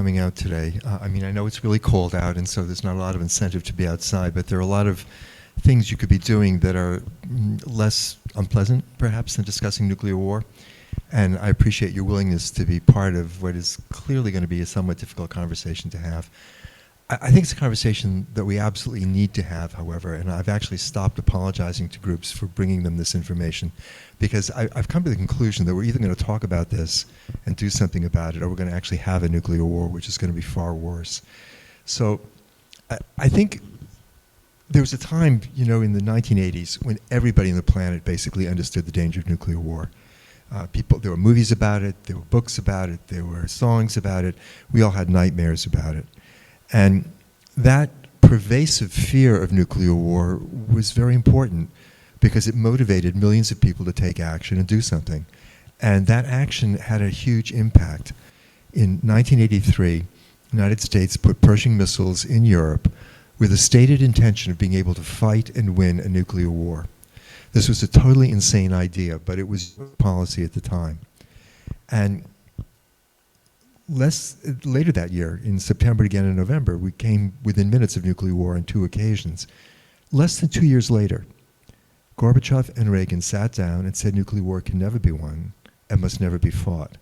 Coming out today. I mean, I know it's really cold out, and so there's not a lot of incentive to be outside, but there are a lot of things you could be doing that are less unpleasant, perhaps, than discussing nuclear war. And I appreciate your willingness to be part of what is clearly going to be a somewhat difficult conversation to have. I think it's a conversation that we absolutely need to have, however, and I've actually stopped apologizing to groups for bringing them this information, because I've come to the conclusion that we're either going to talk about this and do something about it, or we're going to actually have a nuclear war, which is going to be far worse. So I think there was a time, you know, in the 1980s when everybody on the planet basically understood the danger of nuclear war. There were movies about it, there were books about it, there were songs about it. We all had nightmares about it. And that pervasive fear of nuclear war was very important because it motivated millions of people to take action and do something. And that action had a huge impact. In 1983, the United States put Pershing missiles in Europe with a stated intention of being able to fight and win a nuclear war. This was a totally insane idea, but it was policy at the time. And later that year, in September again in November, we came within minutes of nuclear war on 2 occasions. Less than 2 years later, Gorbachev and Reagan sat down and said nuclear war can never be won and must never be fought.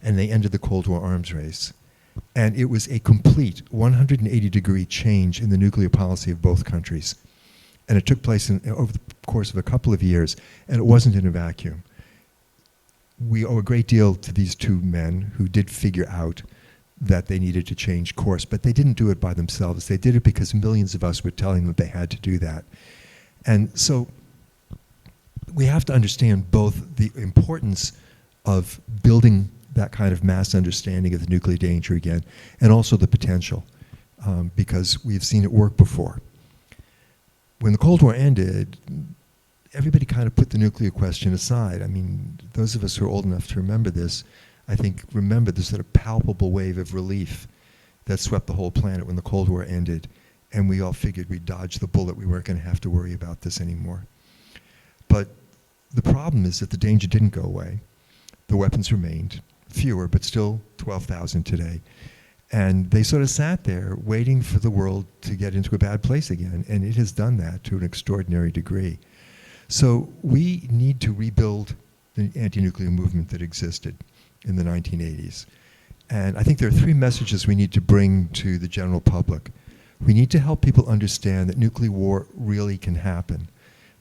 And they ended the Cold War arms race. And it was a complete 180-degree change in the nuclear policy of both countries. And it took place over the course of a couple of years, and it wasn't in a vacuum. We owe a great deal to these two men who did figure out that they needed to change course, but they didn't do it by themselves. They did it because millions of us were telling them they had to do that. And so we have to understand both the importance of building that kind of mass understanding of the nuclear danger again, and also the potential, because we've seen it work before. When the Cold War ended, everybody kind of put the nuclear question aside. I mean, those of us who are old enough to remember this, I think remember this sort of palpable wave of relief that swept the whole planet when the Cold War ended, and we all figured we'd dodged the bullet. We weren't going to have to worry about this anymore. But the problem is that the danger didn't go away. The weapons remained, fewer, but still 12,000 today. And they sort of sat there waiting for the world to get into a bad place again, and it has done that to an extraordinary degree. So we need to rebuild the anti-nuclear movement that existed in the 1980s. And I think there are 3 messages we need to bring to the general public. We need to help people understand that nuclear war really can happen.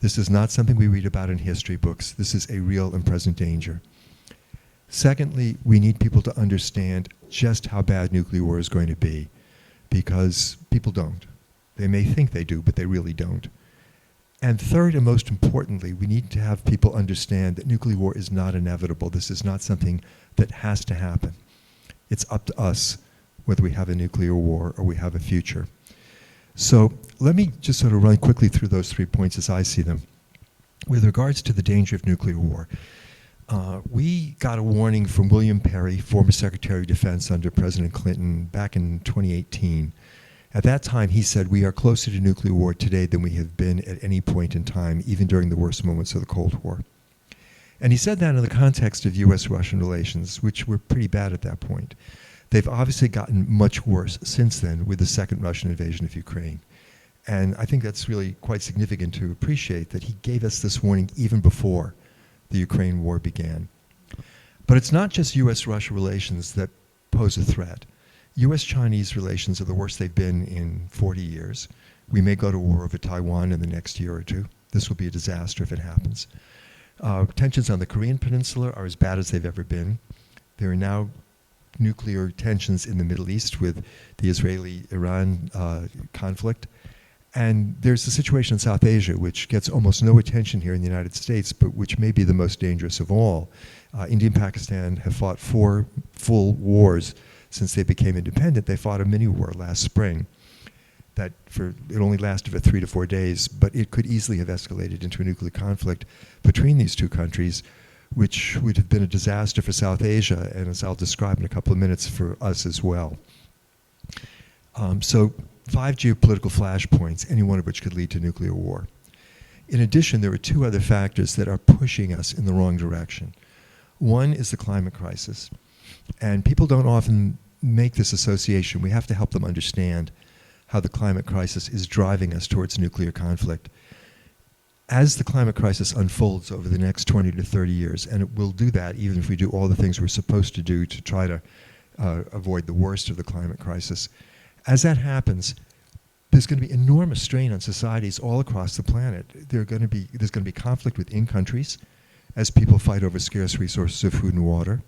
This is not something we read about in history books. This is a real and present danger. Secondly, we need people to understand just how bad nuclear war is going to be, because people don't. They may think they do, but they really don't. And third, and most importantly, we need to have people understand that nuclear war is not inevitable. This is not something that has to happen. It's up to us whether we have a nuclear war or we have a future. So let me just sort of run quickly through those 3 points as I see them. With regards to the danger of nuclear war, we got a warning from William Perry, former Secretary of Defense under President Clinton, back in 2018. At that time, he said, we are closer to nuclear war today than we have been at any point in time, even during the worst moments of the Cold War. And he said that in the context of U.S.-Russian relations, which were pretty bad at that point. They've obviously gotten much worse since then with the second Russian invasion of Ukraine. And I think that's really quite significant to appreciate that he gave us this warning even before the Ukraine war began. But it's not just U.S.-Russia relations that pose a threat. U.S.-Chinese relations are the worst they've been in 40 years. We may go to war over Taiwan in the next year or 2. This will be a disaster if it happens. Tensions on the Korean Peninsula are as bad as they've ever been. There are now nuclear tensions in the Middle East with the Israeli-Iran conflict. And there's a situation in South Asia which gets almost no attention here in the United States, but which may be the most dangerous of all. India and Pakistan have fought 4 full wars since they became independent. They fought a mini-war last spring. It only lasted for 3 to 4 days, but it could easily have escalated into a nuclear conflict between these 2 countries, which would have been a disaster for South Asia, and as I'll describe in a couple of minutes, for us as well. So 5 geopolitical flashpoints, any one of which could lead to nuclear war. In addition, there are 2 other factors that are pushing us in the wrong direction. One is the climate crisis. And people don't often make this association. We have to help them understand how the climate crisis is driving us towards nuclear conflict. As the climate crisis unfolds over the next 20 to 30 years, and it will do that even if we do all the things we're supposed to do to try to avoid the worst of the climate crisis, as that happens, there's going to be enormous strain on societies all across the planet. There's going to be conflict within countries as people fight over scarce resources of food and water.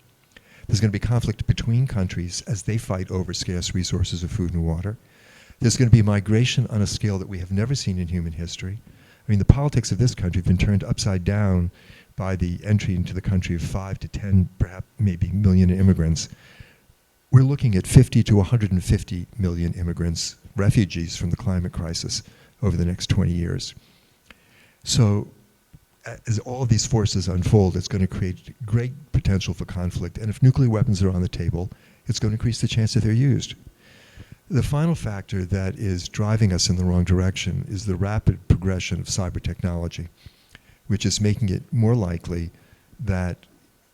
There's going to be conflict between countries as they fight over scarce resources of food and water. There's going to be migration on a scale that we have never seen in human history. I mean, the politics of this country have been turned upside down by the entry into the country of 5 to 10, perhaps maybe million immigrants. We're looking at 50 to 150 million immigrants, refugees from the climate crisis over the next 20 years. So as all of these forces unfold, it's going to create great potential for conflict. And if nuclear weapons are on the table, it's going to increase the chance that they're used. The final factor that is driving us in the wrong direction is the rapid progression of cyber technology, which is making it more likely that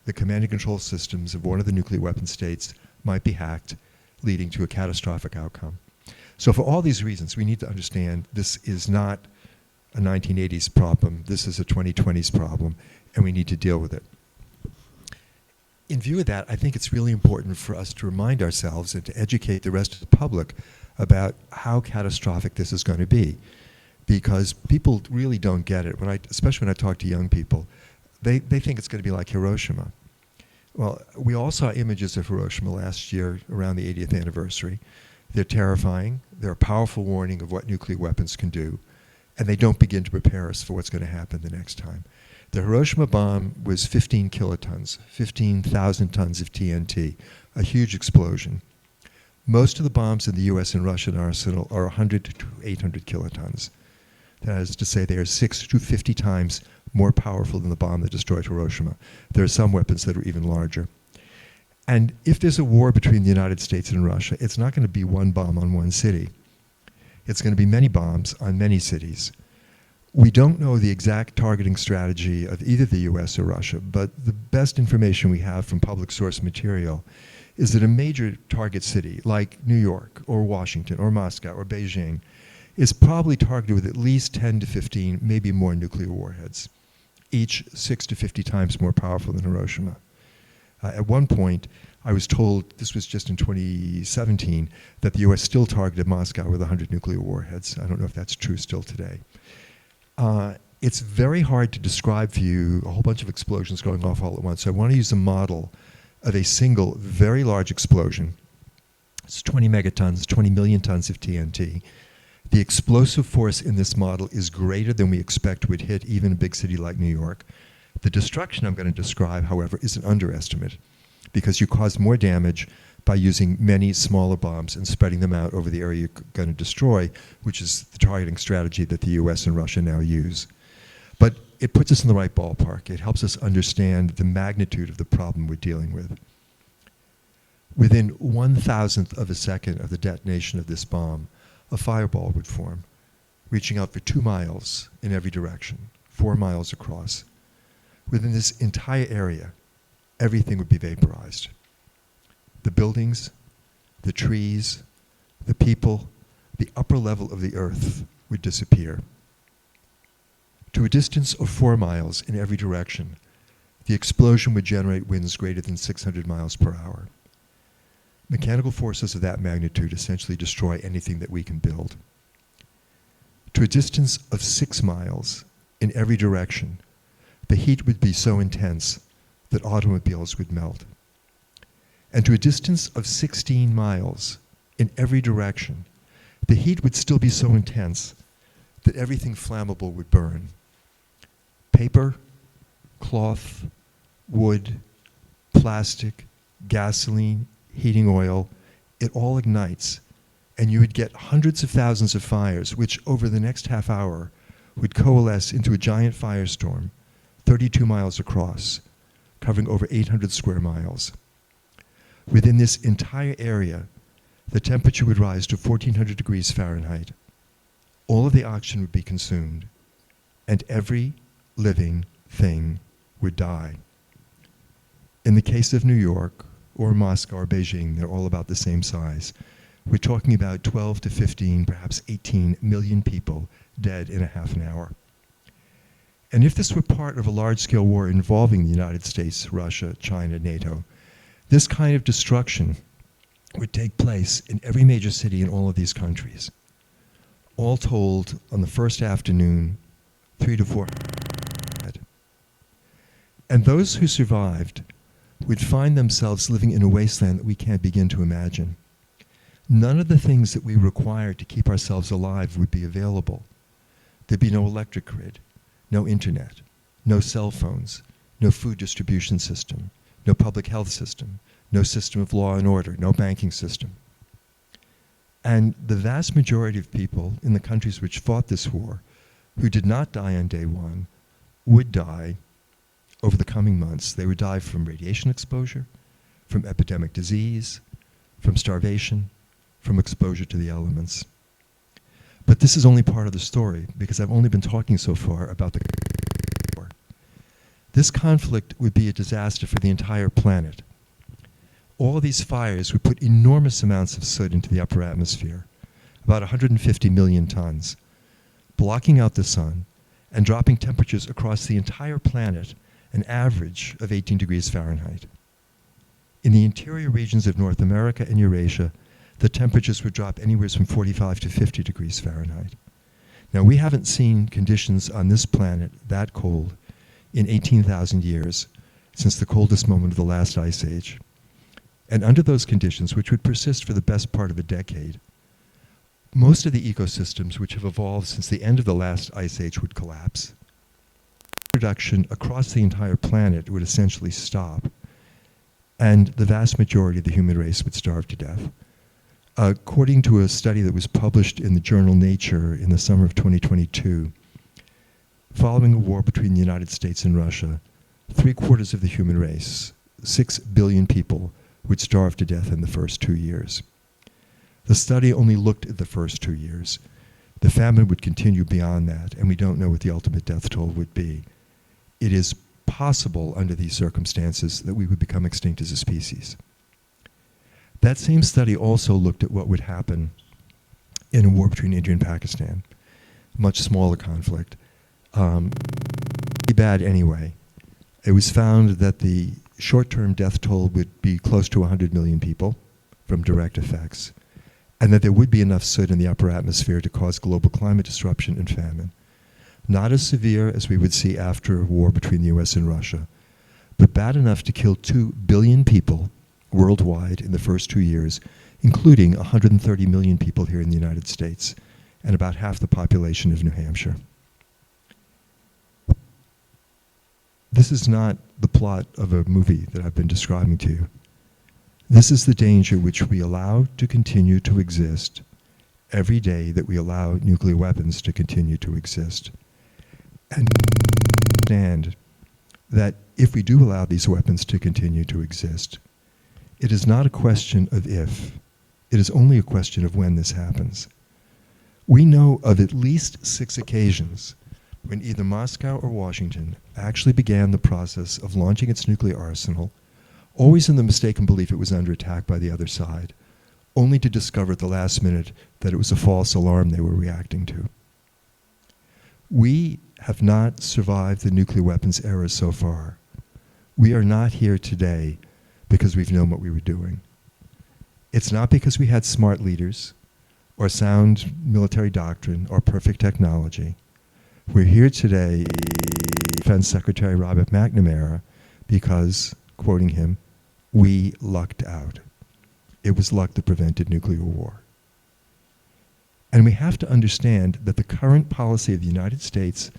the command and control systems of one of the nuclear weapon states might be hacked, leading to a catastrophic outcome. So for all these reasons, we need to understand this is not a 1980s problem, this is a 2020s problem, and we need to deal with it. In view of that, I think it's really important for us to remind ourselves and to educate the rest of the public about how catastrophic this is going to be. Because people really don't get it, especially when I talk to young people. They think it's going to be like Hiroshima. Well, we all saw images of Hiroshima last year around the 80th anniversary. They're terrifying. They're a powerful warning of what nuclear weapons can do. And they don't begin to prepare us for what's going to happen the next time. The Hiroshima bomb was 15 kilotons, 15,000 tons of TNT, a huge explosion. Most of the bombs in the US and Russian arsenal are 100 to 800 kilotons. That is to say they are 6 to 50 times more powerful than the bomb that destroyed Hiroshima. There are some weapons that are even larger. And if there's a war between the United States and Russia, it's not going to be one bomb on one city. It's going to be many bombs on many cities. We don't know the exact targeting strategy of either the US or Russia, but the best information we have from public source material is that a major target city like New York or Washington or Moscow or Beijing is probably targeted with at least 10 to 15, maybe more nuclear warheads, each 6 to 50 times more powerful than Hiroshima. At one point, I was told, this was just in 2017, that the US still targeted Moscow with 100 nuclear warheads. I don't know if that's true still today. It's very hard to describe for you a whole bunch of explosions going off all at once. So I want to use a model of a single very large explosion. It's 20 megatons, 20 million tons of TNT. The explosive force in this model is greater than we expect would hit even a big city like New York. The destruction I'm going to describe, however, is an underestimate because you cause more damage by using many smaller bombs and spreading them out over the area you're going to destroy, which is the targeting strategy that the US and Russia now use. But it puts us in the right ballpark. It helps us understand the magnitude of the problem we're dealing with. Within 1,000th of a second of the detonation of this bomb, a fireball would form, reaching out for 2 miles in every direction, 4 miles across. Within this entire area, everything would be vaporized. The buildings, the trees, the people, the upper level of the earth would disappear. To a distance of 4 miles in every direction, the explosion would generate winds greater than 600 miles per hour. Mechanical forces of that magnitude essentially destroy anything that we can build. To a distance of 6 miles in every direction, the heat would be so intense that automobiles would melt. And to a distance of 16 miles in every direction, the heat would still be so intense that everything flammable would burn. Paper, cloth, wood, plastic, gasoline, heating oil, it all ignites. And you would get hundreds of thousands of fires, which over the next half hour would coalesce into a giant firestorm, 32 miles across, covering over 800 square miles. Within this entire area, the temperature would rise to 1,400 degrees Fahrenheit. All of the oxygen would be consumed, and every living thing would die. In the case of New York, or Moscow or Beijing, they're all about the same size. We're talking about 12 to 15, perhaps 18 million people dead in a half an hour. And if this were part of a large-scale war involving the United States, Russia, China, NATO, this kind of destruction would take place in every major city in all of these countries. All told, on the first afternoon, 3 to 4 dead. And those who survived would find themselves living in a wasteland that we can't begin to imagine. None of the things that we require to keep ourselves alive would be available. There'd be no electric grid, no internet, no cell phones, no food distribution system, no public health system, no system of law and order, no banking system. And the vast majority of people in the countries which fought this war, who did not die on day one, would die over the coming months. They would die from radiation exposure, from epidemic disease, from starvation, from exposure to the elements. But this is only part of the story, because I've only been talking so far about the war. This conflict would be a disaster for the entire planet. All of these fires would put enormous amounts of soot into the upper atmosphere, about 150 million tons, blocking out the sun and dropping temperatures across the entire planet an average of 18 degrees Fahrenheit. In the interior regions of North America and Eurasia, the temperatures would drop anywhere from 45 to 50 degrees Fahrenheit. Now, we haven't seen conditions on this planet that cold in 18,000 years, since the coldest moment of the last ice age. And under those conditions, which would persist for the best part of a decade, most of the ecosystems which have evolved since the end of the last ice age would collapse. Production across the entire planet would essentially stop, and the vast majority of the human race would starve to death. According to a study that was published in the journal Nature in the summer of 2022, following a war between the United States and Russia, 3/4 of the human race, 6 billion people, would starve to death in the first 2 years. The study only looked at the first 2 years. The famine would continue beyond that, and we don't know what the ultimate death toll would be. It is possible under these circumstances that we would become extinct as a species. That same study also looked at what would happen in a war between India and Pakistan, much smaller conflict. Pretty bad anyway. It was found that the short-term death toll would be close to 100 million people from direct effects, and that there would be enough soot in the upper atmosphere to cause global climate disruption and famine. Not as severe as we would see after a war between the US and Russia, but bad enough to kill 2 billion people worldwide in the first 2 years, including 130 million people here in the United States, and about half the population of New Hampshire. This is not the plot of a movie that I've been describing to you. This is the danger which we allow to continue to exist every day that we allow nuclear weapons to continue to exist. And understand that if we do allow these weapons to continue to exist, it is not a question of if, it is only a question of when this happens. We know of at least 6 occasions when either Moscow or Washington actually began the process of launching its nuclear arsenal, always in the mistaken belief it was under attack by the other side, only to discover at the last minute that it was a false alarm they were reacting to. We have not survived the nuclear weapons era so far. We are not here today because we've known what we were doing. It's not because we had smart leaders or sound military doctrine or perfect technology. We're here today, Defense Secretary Robert McNamara, because, quoting him, we lucked out. It was luck that prevented nuclear war. And we have to understand that the current policy of the United States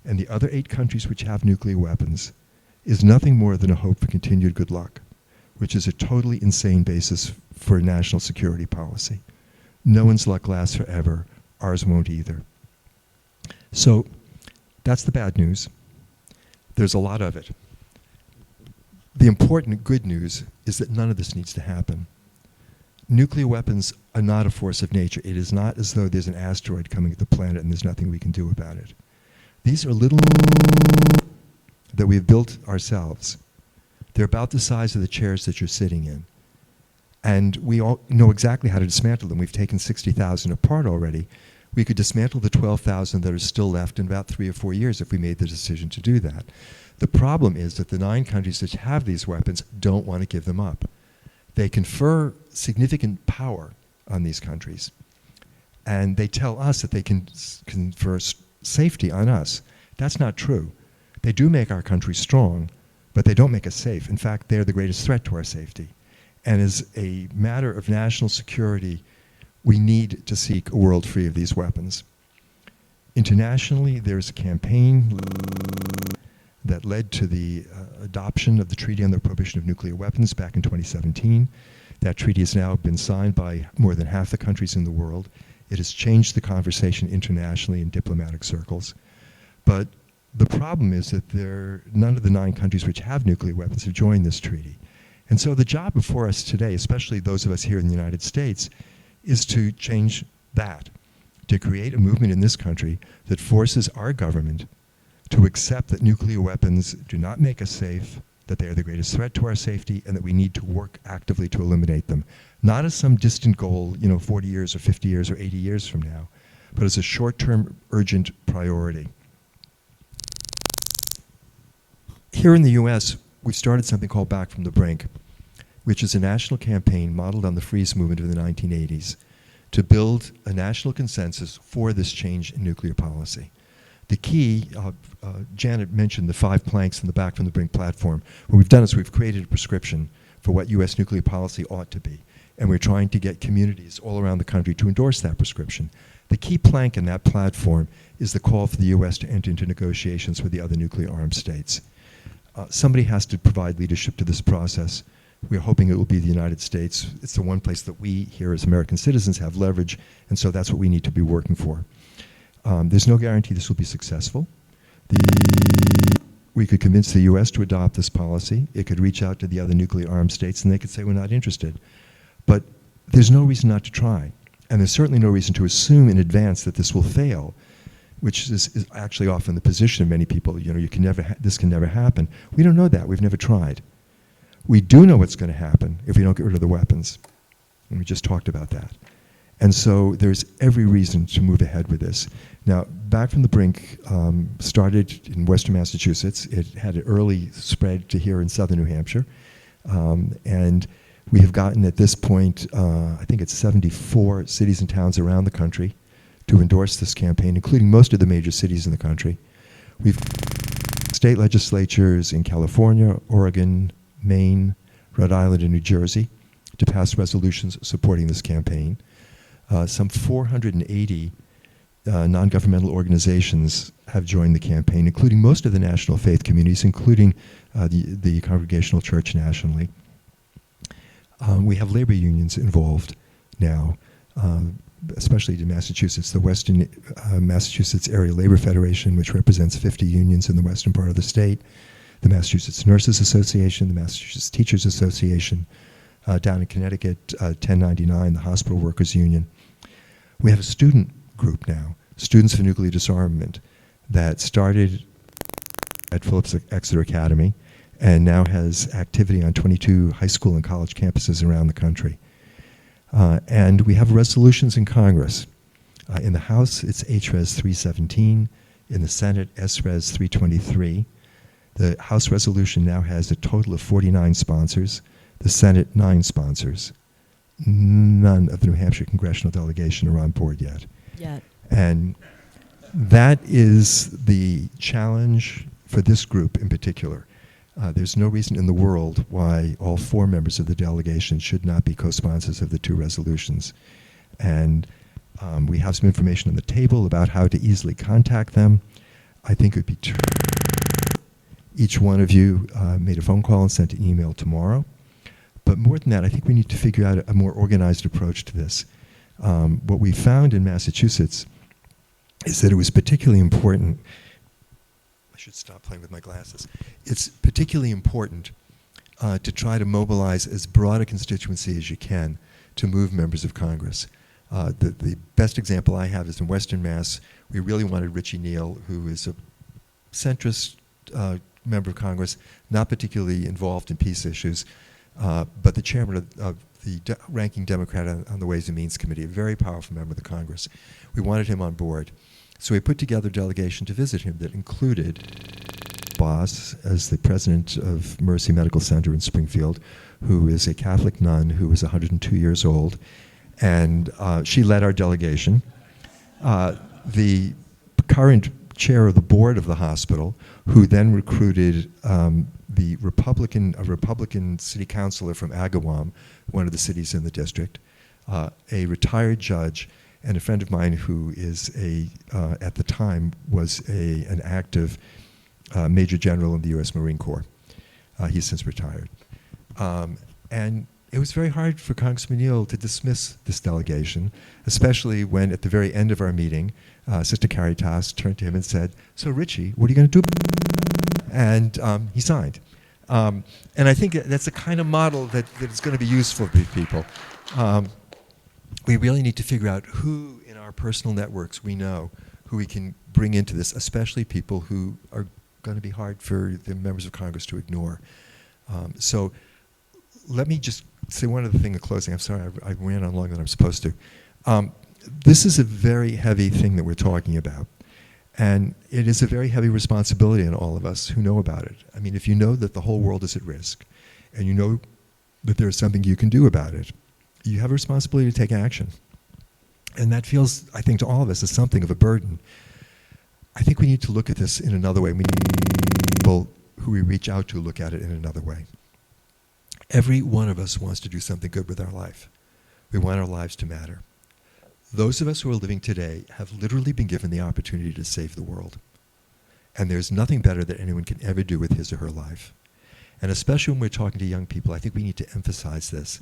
and the other 8 countries which have nuclear weapons is nothing more than a hope for continued good luck, which is a totally insane basis for a national security policy. No one's luck lasts forever. Ours won't either. So that's the bad news. There's a lot of it. The important good news is that none of this needs to happen. Nuclear weapons are not a force of nature. It is not as though there's an asteroid coming at the planet and there's nothing we can do about it. These are little that we've built ourselves They're about the size of the chairs that you're sitting in. And we all know exactly how to dismantle them. We've taken 60,000 apart already. We could dismantle the 12,000 that are still left in about 3 or 4 years if we made the decision to do that. The problem is that the 9 countries that have these weapons don't want to give them up. They confer significant power on these countries. And they tell us that they can confer safety on us. That's not true. They do make our country strong, but they don't make us safe. In fact, they're the greatest threat to our safety. And as a matter of national security, we need to seek a world free of these weapons. Internationally, there's a campaign that led to the adoption of the Treaty on the Prohibition of Nuclear Weapons back in 2017. That treaty has now been signed by more than half the countries in the world. It has changed the conversation internationally in diplomatic circles. But the problem is that none of the 9 countries which have nuclear weapons have joined this treaty. And so the job before us today, especially those of us here in the United States, is to change that, to create a movement in this country that forces our government to accept that nuclear weapons do not make us safe, that they are the greatest threat to our safety, and that we need to work actively to eliminate them. Not as some distant goal, 40 years or 50 years or 80 years from now, but as a short-term urgent priority. Here in the US, we started something called Back from the Brink, which is a national campaign modeled on the freeze movement of the 1980s to build a national consensus for this change in nuclear policy. The key, Janet mentioned the 5 planks in the Back from the Brink platform. What we've done is we've created a prescription for what US nuclear policy ought to be, and we're trying to get communities all around the country to endorse that prescription. The key plank in that platform is the call for the US to enter into negotiations with the other nuclear armed states. Somebody has to provide leadership to this process. We're hoping it will be the United States. It's the one place that we here as American citizens have leverage, and so that's what we need to be working for. There's no guarantee this will be successful. We could convince the US to adopt this policy. It could reach out to the other nuclear armed states and they could say we're not interested. But there's no reason not to try. And there's certainly no reason to assume in advance that this will fail, which is actually often the position of many people. This can never happen. We don't know that. We've never tried. We do know what's going to happen if we don't get rid of the weapons. And we just talked about that. And so there's every reason to move ahead with this. Now, Back from the Brink started in Western Massachusetts. It had an early spread to here in southern New Hampshire. And we have gotten at this point, I think it's 74 cities and towns around the country to endorse this campaign, including most of the major cities in the country. We've state legislatures in California, Oregon, Maine, Rhode Island, and New Jersey to pass resolutions supporting this campaign. Some 480 non-governmental organizations have joined the campaign, including most of the national faith communities, including the Congregational Church nationally. We have labor unions involved now, especially in Massachusetts, the Western Massachusetts Area Labor Federation, which represents 50 unions in the western part of the state, the Massachusetts Nurses Association, the Massachusetts Teachers Association, down in Connecticut, 1099, the Hospital Workers Union. We have a student group now, Students for Nuclear Disarmament, that started at Phillips Exeter Academy and now has activity on 22 high school and college campuses around the country. And we have resolutions in Congress. In the House, it's HRes 317. In the Senate, SRes 323. The House resolution now has a total of 49 sponsors. The Senate, 9 sponsors. None of the New Hampshire Congressional delegation are on board yet. And that is the challenge for this group in particular. There's no reason in the world why all 4 members of the delegation should not be co-sponsors of the 2 resolutions. And we have some information on the table about how to easily contact them. I think it would be each one of you made a phone call and sent an email tomorrow. But more than that, I think we need to figure out a more organized approach to this. What we found in Massachusetts is that it was particularly important. I should stop playing with my glasses. It's particularly important to try to mobilize as broad a constituency as you can to move members of Congress. The best example I have is in Western Mass. We really wanted Richie Neal, who is a centrist member of Congress, not particularly involved in peace issues, but the chairman of the ranking Democrat on the Ways and Means Committee, a very powerful member of the Congress. We wanted him on board. So we put together a delegation to visit him that included Boss as the president of Mercy Medical Center in Springfield, who is a Catholic nun who is 102 years old. And she led our delegation. The current chair of the board of the hospital, who then recruited a Republican city councilor from Agawam, one of the cities in the district, a retired judge, and a friend of mine who is at the time was an active major general in the U.S. Marine Corps. He's since retired. And it was very hard for Congressman Neal to dismiss this delegation, especially when at the very end of our meeting, Sister Caritas turned to him and said, "So Richie, what are you going to do?" And he signed. And I think that's the kind of model that is going to be useful for people. We really need to figure out who in our personal networks we know who we can bring into this, especially people who are going to be hard for the members of Congress to ignore. So let me just say one other thing in closing. I'm sorry, I ran on longer than I'm supposed to. This is a very heavy thing that we're talking about. And it is a very heavy responsibility on all of us who know about it. I mean, if you know that the whole world is at risk, and you know that there's something you can do about it, you have a responsibility to take action. And that feels, I think, to all of us as something of a burden. I think we need to look at this in another way. We need people who we reach out to look at it in another way. Every one of us wants to do something good with our life. We want our lives to matter. Those of us who are living today have literally been given the opportunity to save the world. And there's nothing better that anyone can ever do with his or her life. And especially when we're talking to young people, I think we need to emphasize this.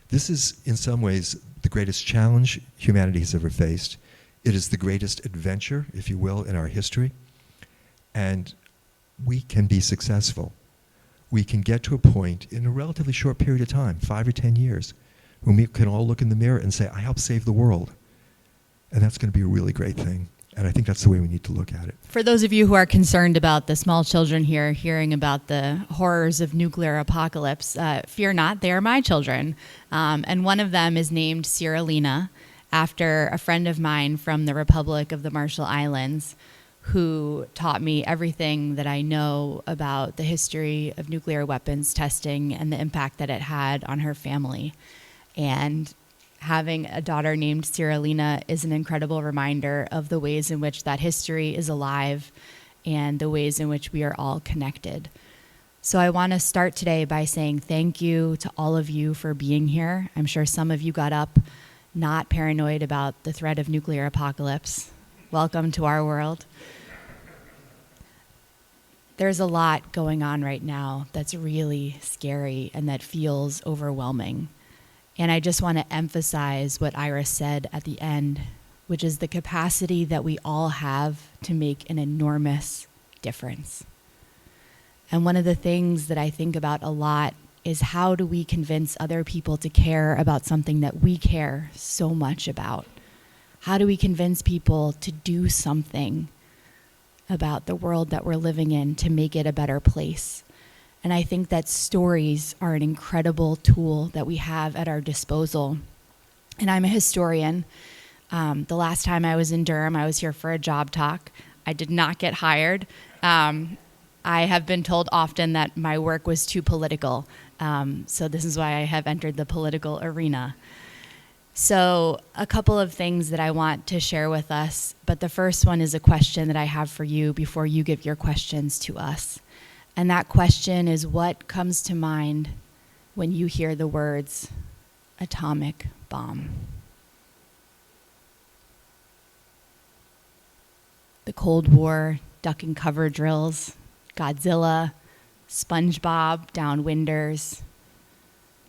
This is, in some ways, the greatest challenge humanity has ever faced. It is the greatest adventure, if you will, in our history. And we can be successful. We can get to a point in a relatively short period of time, 5 or 10 years, when we can all look in the mirror and say, I helped save the world. And that's going to be a really great thing. And I think that's the way we need to look at it. For those of you who are concerned about the small children here hearing about the horrors of nuclear apocalypse, fear not, they are my children. And one of them is named Cyrillina, after a friend of mine from the Republic of the Marshall Islands, who taught me everything that I know about the history of nuclear weapons testing and the impact that it had on her family. And having a daughter named Cyrillina is an incredible reminder of the ways in which that history is alive and the ways in which we are all connected. So I want to start today by saying thank you to all of you for being here. I'm sure some of you got up not paranoid about the threat of nuclear apocalypse. Welcome to our world. There's a lot going on right now that's really scary and that feels overwhelming. And I just want to emphasize what Ira said at the end, which is the capacity that we all have to make an enormous difference. And one of the things that I think about a lot is how do we convince other people to care about something that we care so much about? How do we convince people to do something about the world that we're living in to make it a better place? And I think that stories are an incredible tool that we have at our disposal. And I'm a historian. The last time I was in Durham, I was here for a job talk. I did not get hired. I have been told often that my work was too political. So this is why I have entered the political arena. So a couple of things that I want to share with us, but the first one is a question that I have for you before you give your questions to us. And that question is, what comes to mind when you hear the words atomic bomb? The Cold War, duck and cover drills, Godzilla, SpongeBob, Downwinders,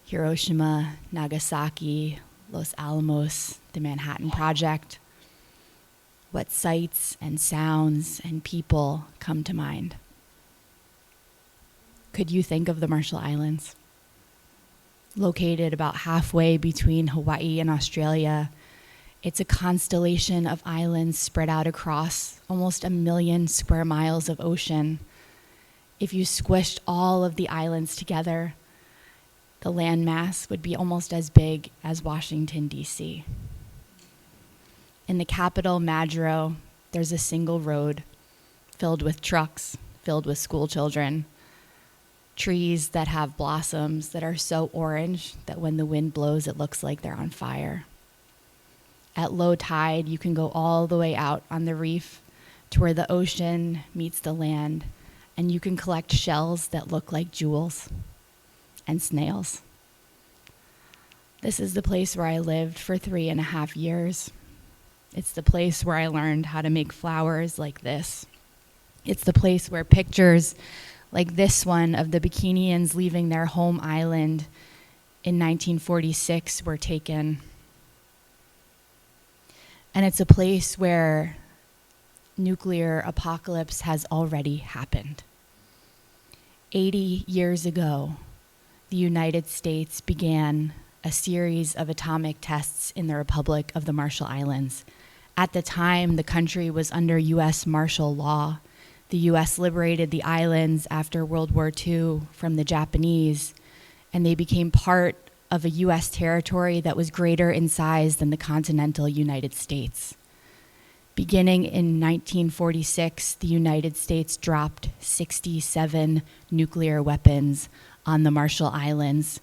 Hiroshima, Nagasaki, Los Alamos, the Manhattan Project. What sights and sounds and people come to mind? Could you think of the Marshall Islands? Located about halfway between Hawaii and Australia, it's a constellation of islands spread out across almost 1 million square miles of ocean. If you squished all of the islands together, the landmass would be almost as big as Washington, D.C. In the capital, Madro, there's a single road filled with trucks, filled with school children, trees that have blossoms that are so orange that when the wind blows, it looks like they're on fire. At low tide, you can go all the way out on the reef to where the ocean meets the land, and you can collect shells that look like jewels and snails. This is the place where I lived for 3.5 years. It's the place where I learned how to make flowers like this. It's the place where pictures like this one of the Bikinians leaving their home island in 1946 were taken. And it's a place where nuclear apocalypse has already happened. 80 years ago, the United States began a series of atomic tests in the Republic of the Marshall Islands. At the time, the country was under U.S. martial law. The U.S. liberated the islands after World War II from the Japanese, and they became part of a U.S. territory that was greater in size than the continental United States. Beginning in 1946, the United States dropped 67 nuclear weapons on the Marshall Islands,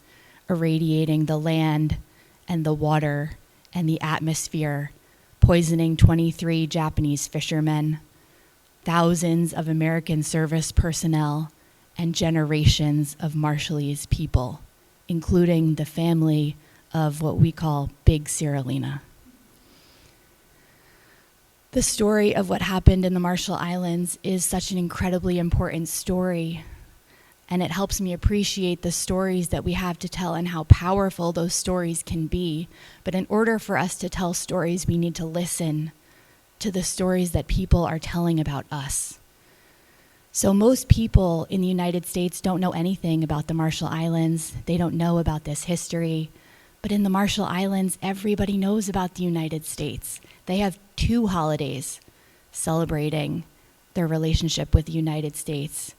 irradiating the land and the water and the atmosphere, poisoning 23 Japanese fishermen, thousands of American service personnel, and generations of Marshallese people, including the family of what we call Big Sierra. The story of what happened in the Marshall Islands is such an incredibly important story, and it helps me appreciate the stories that we have to tell and how powerful those stories can be. But in order for us to tell stories, we need to listen to the stories that people are telling about us. So most people in the United States don't know anything about the Marshall Islands. They don't know about this history. But in the Marshall Islands, everybody knows about the United States. They have 2 holidays celebrating their relationship with the United States.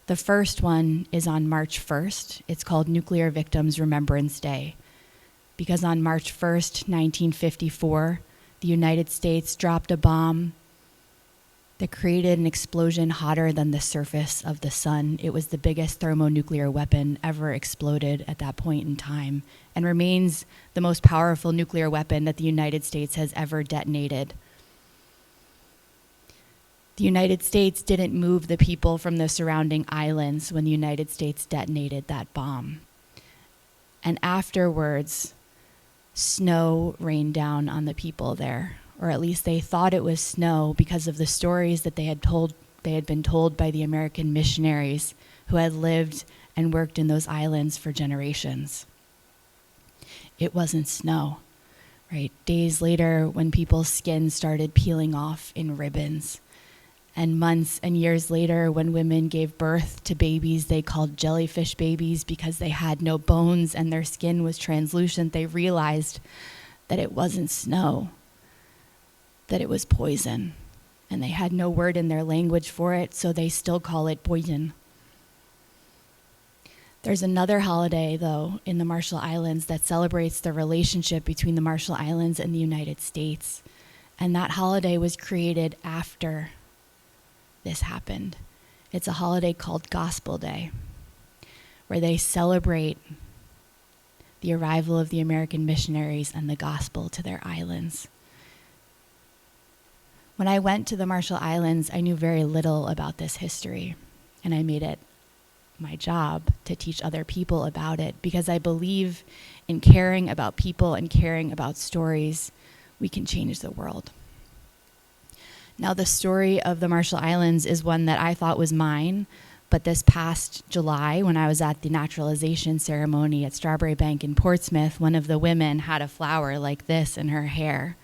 The first one is on March 1st. It's called Nuclear Victims Remembrance Day, because on March 1st, 1954, the United States dropped a bomb that created an explosion hotter than the surface of the sun. It was the biggest thermonuclear weapon ever exploded at that point in time, and remains the most powerful nuclear weapon that the United States has ever detonated. The United States didn't move the people from the surrounding islands when the United States detonated that bomb. And afterwards, snow rained down on the people there, or at least they thought it was snow because of the stories that they had been told by the American missionaries who had lived and worked in those islands for generations. It wasn't snow, right? Days later, when people's skin started peeling off in ribbons, and months and years later, when women gave birth to babies they called jellyfish babies because they had no bones and their skin was translucent, they realized that it wasn't snow, that it was poison. And they had no word in their language for it, so they still call it poison. There's another holiday, though, in the Marshall Islands that celebrates the relationship between the Marshall Islands and the United States. And that holiday was created after this happened. It's a holiday called Gospel Day, where they celebrate the arrival of the American missionaries and the gospel to their islands. When I went to the Marshall Islands, I knew very little about this history, and I made it my job to teach other people about it, because I believe in caring about people and caring about stories, we can change the world. Now, the story of the Marshall Islands is one that I thought was mine, but this past July, when I was at the naturalization ceremony at Strawberry Bank in Portsmouth, one of the women had a flower like this in her hair.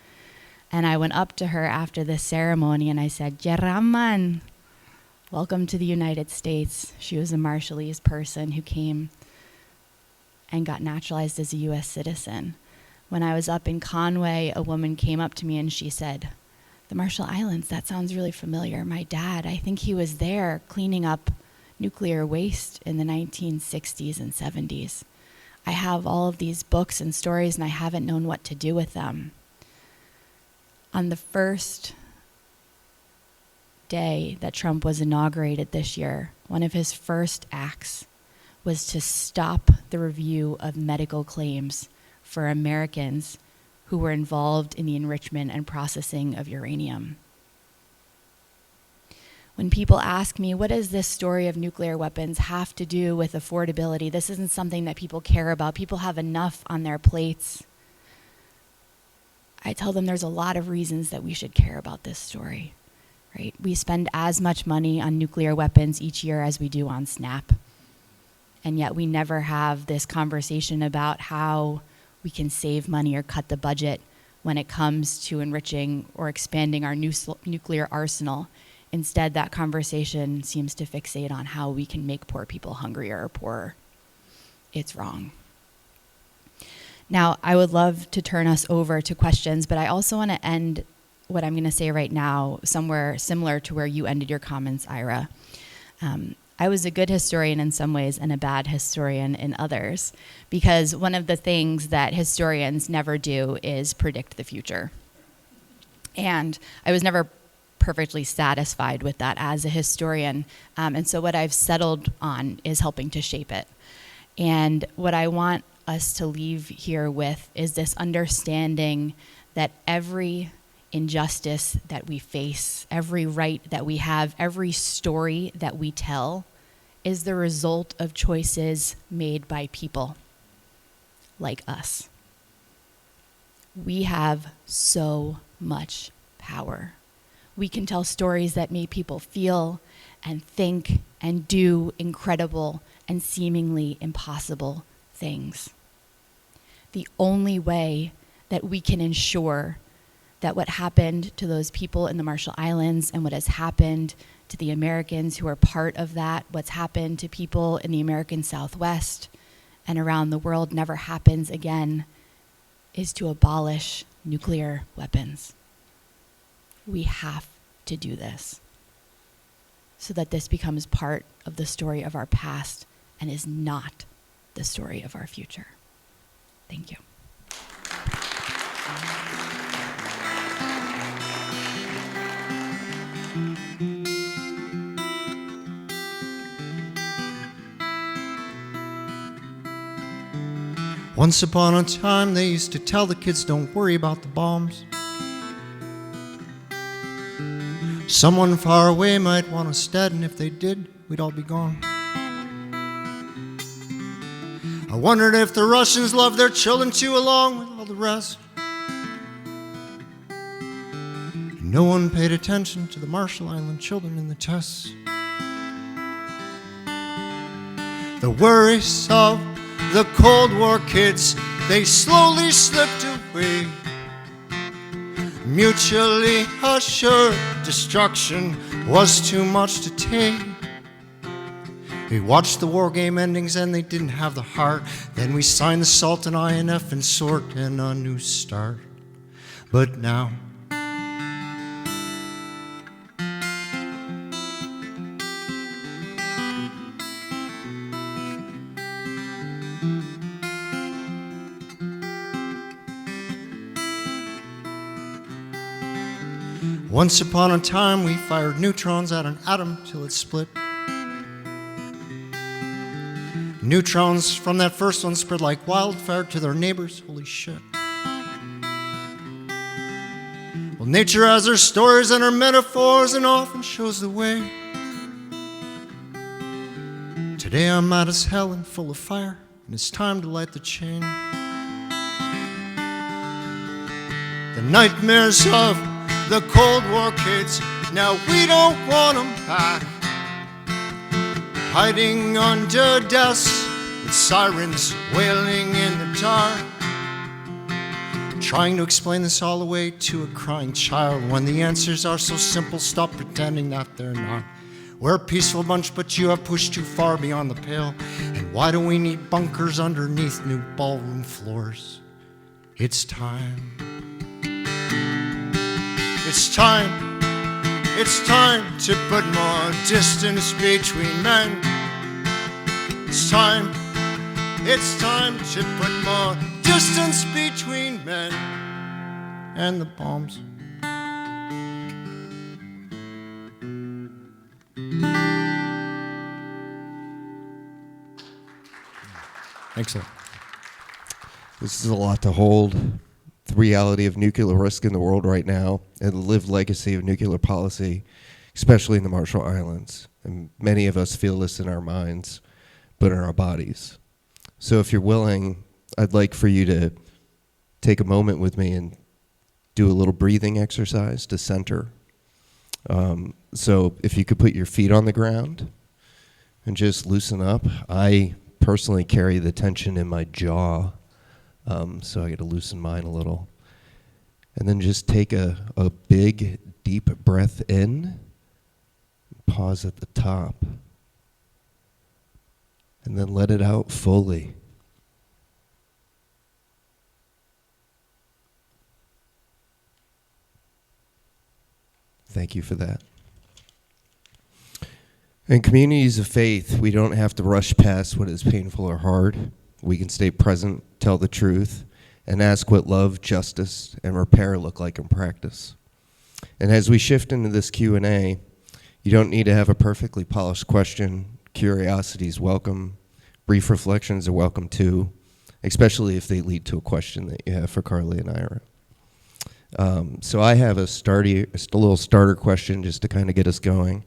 And I went up to her after this ceremony and I said, "Yeraman, welcome to the United States." She was a Marshallese person who came and got naturalized as a U.S. citizen. When I was up in Conway, a woman came up to me and she said, "The Marshall Islands, that sounds really familiar. My dad, I think he was there cleaning up nuclear waste in the 1960s and 70s. I have all of these books and stories, and I haven't known what to do with them. On the first day that Trump was inaugurated this year, one of his first acts was to stop the review of medical claims for Americans who were involved in the enrichment and processing of uranium. When people ask me, what does this story of nuclear weapons have to do with affordability? This isn't something that people care about. People have enough on their plates. I tell them there's a lot of reasons that we should care about this story, right? We spend as much money on nuclear weapons each year as we do on SNAP. And yet we never have this conversation about how we can save money or cut the budget when it comes to enriching or expanding our nuclear arsenal. Instead, that conversation seems to fixate on how we can make poor people hungrier or poorer. It's wrong. Now, I would love to turn us over to questions, but I also want to end what I'm going to say right now somewhere similar to where you ended your comments, Ira. I was a good historian in some ways and a bad historian in others, because one of the things that historians never do is predict the future. And I was never perfectly satisfied with that as a historian. And so what I've settled on is helping to shape it. And what I want us to leave here with is this understanding that every injustice that we face, every right that we have, every story that we tell is the result of choices made by people like us. We have so much power. We can tell stories that make people feel and think and do incredible and seemingly impossible things. The only way that we can ensure that what happened to those people in the Marshall Islands and what has happened to the Americans who are part of that, what's happened to people in the American Southwest and around the world never happens again, is to abolish nuclear weapons. We have to do this so that this becomes part of the story of our past and is not the story of our future. Thank you. Once upon a time, they used to tell the kids, don't worry about the bombs. Someone far away might want us dead, and if they did, we'd all be gone. I wondered if the Russians loved their children too, along with all the rest. And no one paid attention to the Marshall Island children in the tests. The worries of the Cold War kids, they slowly slipped away. Mutually assured destruction was too much to take. We watched the war game endings and they didn't have the heart. Then we signed the SALT and INF and SORT and a new start. But now once upon a time, we fired neutrons at an atom till it split. Neutrons from that first one spread like wildfire to their neighbors. Holy shit. Well, nature has her stories and her metaphors and often shows the way. Today I'm mad as hell and full of fire, and it's time to light the chain. The nightmares of the Cold War kids, now we don't want them back. Hiding under desks with sirens wailing in the dark. Trying to explain this all away to a crying child when the answers are so simple, stop pretending that they're not. We're a peaceful bunch, but you have pushed too far beyond the pale. And why do we need bunkers underneath new ballroom floors? It's time. It's time, It's time to put more distance between men. It's time to put more distance between men and the bombs. Excellent. This is a lot to hold. The reality of nuclear risk in the world right now and the lived legacy of nuclear policy, especially in the Marshall Islands. And many of us feel this in our minds, but in our bodies. So if you're willing, I'd like for you to take a moment with me and do a little breathing exercise to center. So if you could put your feet on the ground and just loosen up. I personally carry the tension in my jaw, so I got to loosen mine a little. And then just take a big, deep breath in, pause at the top, and then let it out fully. Thank you for that. In communities of faith, we don't have to rush past what is painful or hard. We can stay present, tell the truth, and ask what love, justice, and repair look like in practice. And as we shift into this Q&A, you don't need to have a perfectly polished question. Curiosity is welcome. Brief reflections are welcome too, especially if they lead to a question that you have for Carleigh and Ira. So I have a little starter question just to kind of get us going.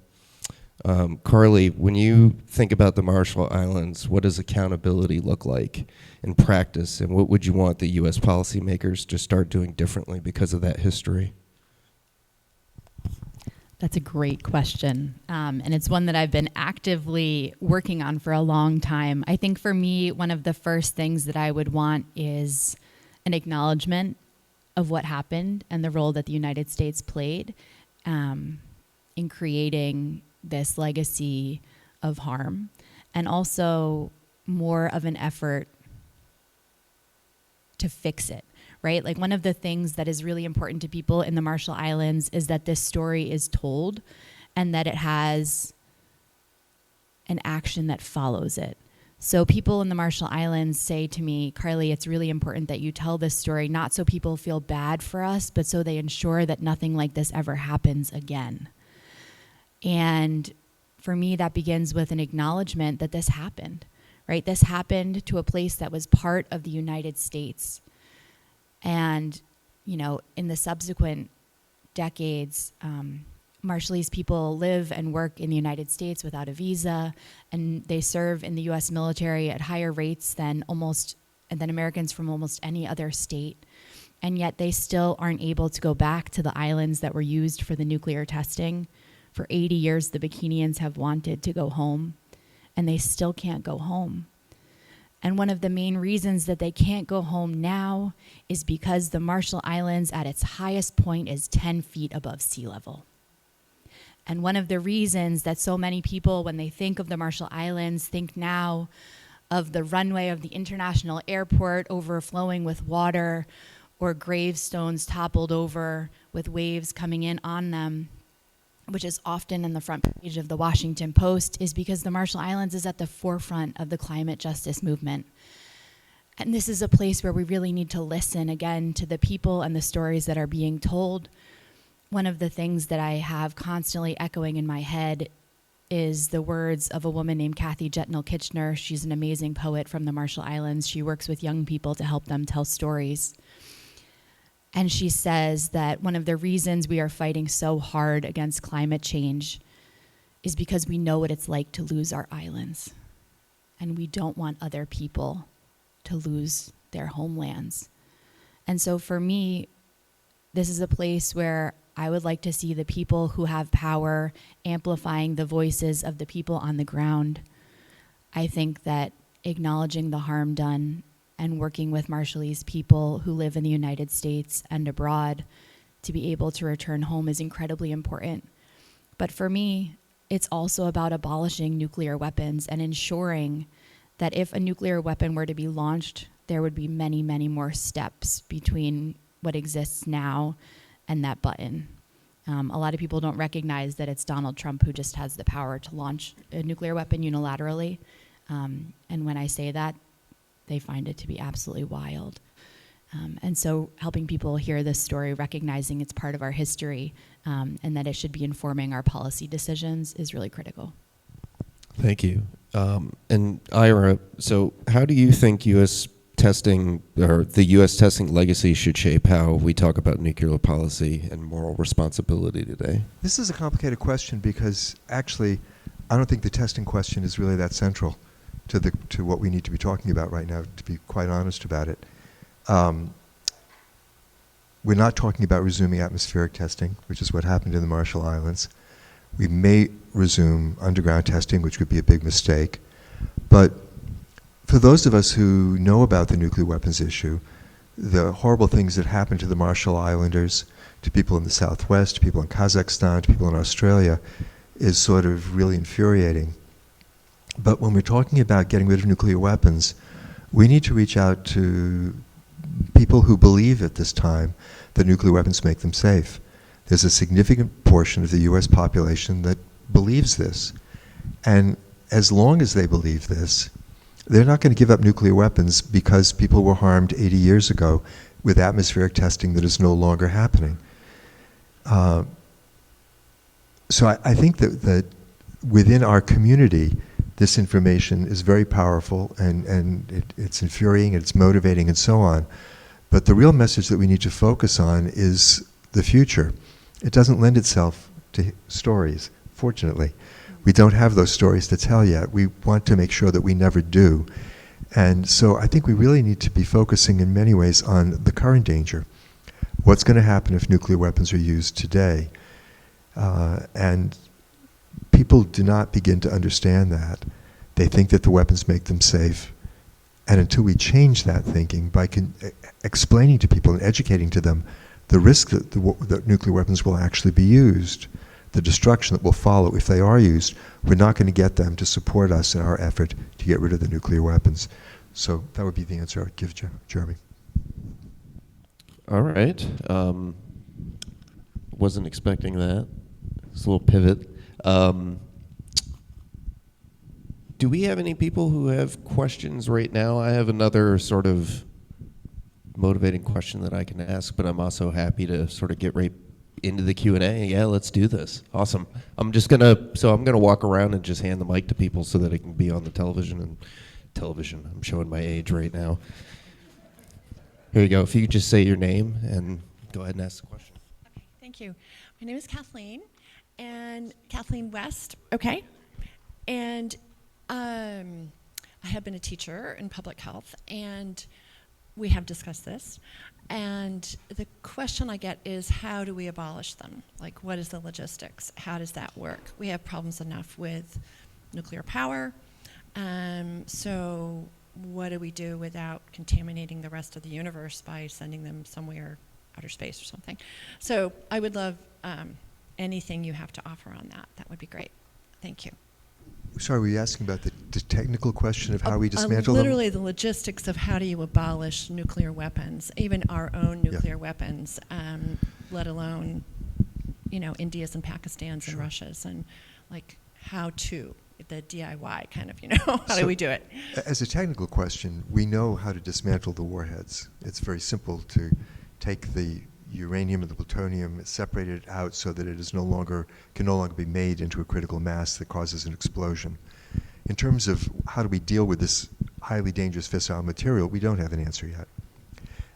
Carleigh, when you think about the Marshall Islands, what does accountability look like in practice, and what would you want the U.S. policymakers to start doing differently because of that history? That's a great question, and it's one that I've been actively working on for a long time. I think for me, one of the first things that I would want is an acknowledgement of what happened and the role that the United States played in creating this legacy of harm, and also more of an effort to fix it, right? Like, one of the things that is really important to people in the Marshall Islands is that this story is told and that it has an action that follows it. So people in the Marshall Islands say to me, Carleigh, it's really important that you tell this story, not so people feel bad for us, but so they ensure that nothing like this ever happens again. And for me, that begins with an acknowledgement that this happened, right? This happened to a place that was part of the United States. And, you know, in the subsequent decades, Marshallese people live and work in the United States without a visa, and they serve in the U.S. military at higher rates than Americans from almost any other state. And yet they still aren't able to go back to the islands that were used for the nuclear testing. For 80 years, the Bikinians have wanted to go home, and they still can't go home. And one of the main reasons that they can't go home now is because the Marshall Islands at its highest point is 10 feet above sea level. And one of the reasons that so many people, when they think of the Marshall Islands, think now of the runway of the international airport overflowing with water, or gravestones toppled over with waves coming in on them, which is often in the front page of the Washington Post, is because the Marshall Islands is at the forefront of the climate justice movement. And this is a place where we really need to listen again to the people and the stories that are being told. One of the things that I have constantly echoing in my head is the words of a woman named Kathy Jetnell Kitchener. She's an amazing poet from the Marshall Islands. She works with young people to help them tell stories. And she says that one of the reasons we are fighting so hard against climate change is because we know what it's like to lose our islands. And we don't want other people to lose their homelands. And so for me, this is a place where I would like to see the people who have power amplifying the voices of the people on the ground. I think that acknowledging the harm done and working with Marshallese people who live in the United States and abroad to be able to return home is incredibly important. But for me, it's also about abolishing nuclear weapons and ensuring that if a nuclear weapon were to be launched, there would be many, many more steps between what exists now and that button. A lot of people don't recognize that it's Donald Trump who just has the power to launch a nuclear weapon unilaterally. And when I say that, they find it to be absolutely wild. And so helping people hear this story, recognizing it's part of our history, and that it should be informing our policy decisions is really critical. Thank you. And Ira, so how do you think U.S. testing, or the U.S. testing legacy, should shape how we talk about nuclear policy and moral responsibility today? This is a complicated question because actually, I don't think the testing question is really that central to what we need to be talking about right now, to be quite honest about it. We're not talking about resuming atmospheric testing, which is what happened in the Marshall Islands. We may resume underground testing, which would be a big mistake. But for those of us who know about the nuclear weapons issue, the horrible things that happened to the Marshall Islanders, to people in the Southwest, to people in Kazakhstan, to people in Australia, is sort of really infuriating. But when we're talking about getting rid of nuclear weapons, we need to reach out to people who believe at this time that nuclear weapons make them safe. There's a significant portion of the US population that believes this. And as long as they believe this, they're not going to give up nuclear weapons because people were harmed 80 years ago with atmospheric testing that is no longer happening. So I think that within our community, this information is very powerful, and it's infuriating, and it's motivating, and so on. But the real message that we need to focus on is the future. It doesn't lend itself to stories, fortunately. We don't have those stories to tell yet. We want to make sure that we never do. And so I think we really need to be focusing in many ways on the current danger. What's going to happen if nuclear weapons are used today? And people do not begin to understand that. They think that the weapons make them safe. And until we change that thinking by explaining to people and educating to them the risk that nuclear weapons will actually be used, the destruction that will follow if they are used, we're not going to get them to support us in our effort to get rid of the nuclear weapons. So that would be the answer I would give Jeremy. All right. Wasn't expecting that. It's a little pivot. Do we have any people who have questions right now? I have another sort of motivating question that I can ask, but I'm also happy to sort of get right into the Q&A. Yeah, let's do this. Awesome. I'm gonna walk around and just hand the mic to people so that it can be on the television. I'm showing my age right now. Here you go. If you could just say your name and go ahead and ask the question. Okay, thank you. My name is Kathleen, and Kathleen West, okay? And I have been a teacher in public health, and we have discussed this. And the question I get is, how do we abolish them? Like, what is the logistics? How does that work? We have problems enough with nuclear power. So what do we do without contaminating the rest of the universe by sending them somewhere, outer space or something? So I would love anything you have to offer on that. That would be great. Thank you. Sorry, were you asking about the technical question of how we dismantle literally the logistics of how do you abolish nuclear weapons, even our own nuclear weapons, let alone, India's and Pakistan's and Russia's, and like how to, the DIY kind of, how do we do it? As a technical question, we know how to dismantle the warheads. It's very simple to take the uranium and the plutonium, separate it out so that it can no longer be made into a critical mass that causes an explosion. In terms of how do we deal with this highly dangerous fissile material, we don't have an answer yet.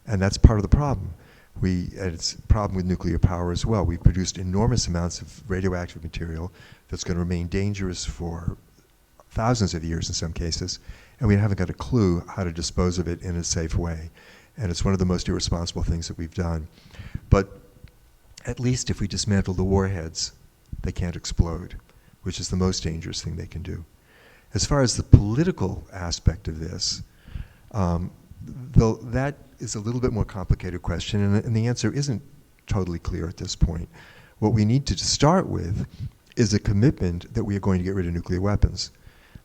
And that's part of the problem. And it's a problem with nuclear power as well. We've produced enormous amounts of radioactive material that's going to remain dangerous for thousands of years in some cases, and we haven't got a clue how to dispose of it in a safe way. And it's one of the most irresponsible things that we've done. But at least if we dismantle the warheads, they can't explode, which is the most dangerous thing they can do. As far as the political aspect of this, though that is a little bit more complicated question, and the answer isn't totally clear at this point. What we need to start with is a commitment that we are going to get rid of nuclear weapons.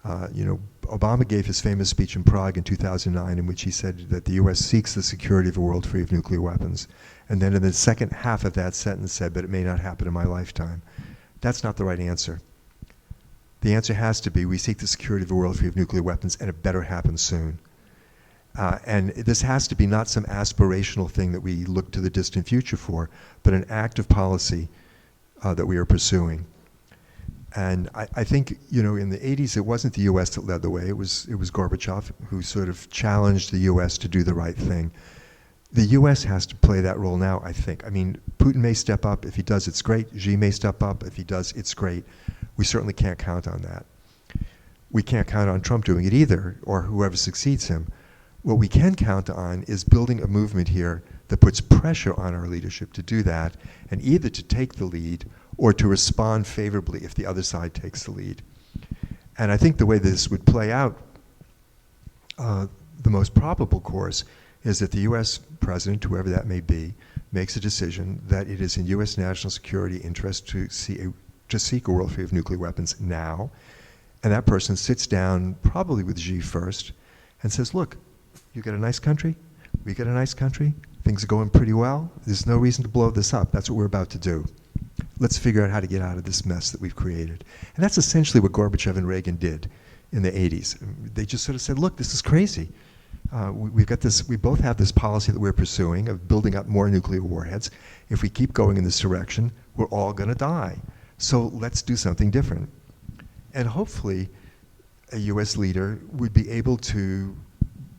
Obama gave his famous speech in Prague in 2009 in which he said that the U.S. seeks the security of a world free of nuclear weapons. And then in the second half of that sentence said, but it may not happen in my lifetime. That's not the right answer. The answer has to be, we seek the security of a world free of nuclear weapons, and it better happen soon. And this has to be not some aspirational thing that we look to the distant future for, but an active policy that we are pursuing. And I think, in the 80s, it wasn't the U.S. that led the way. It was Gorbachev who sort of challenged the U.S. to do the right thing. The U.S. has to play that role now, I think. I mean, Putin may step up. If he does, it's great. Xi may step up. If he does, it's great. We certainly can't count on that. We can't count on Trump doing it either, or whoever succeeds him. What we can count on is building a movement here that puts pressure on our leadership to do that, and either to take the lead or to respond favorably if the other side takes the lead. And I think the way this would play out, the most probable course is that the U.S. president, whoever that may be, makes a decision that it is in U.S. national security interest to seek a world free of nuclear weapons now. And that person sits down, probably with Xi first, and says, look, you got a nice country, we got a nice country, things are going pretty well, there's no reason to blow this up, that's what we're about to do. Let's figure out how to get out of this mess that we've created. And that's essentially what Gorbachev and Reagan did in the 80s. They just sort of said, look, this is crazy. We both have this policy that we're pursuing of building up more nuclear warheads. If we keep going in this direction, we're all going to die. So let's do something different. And hopefully, a U.S. leader would be able to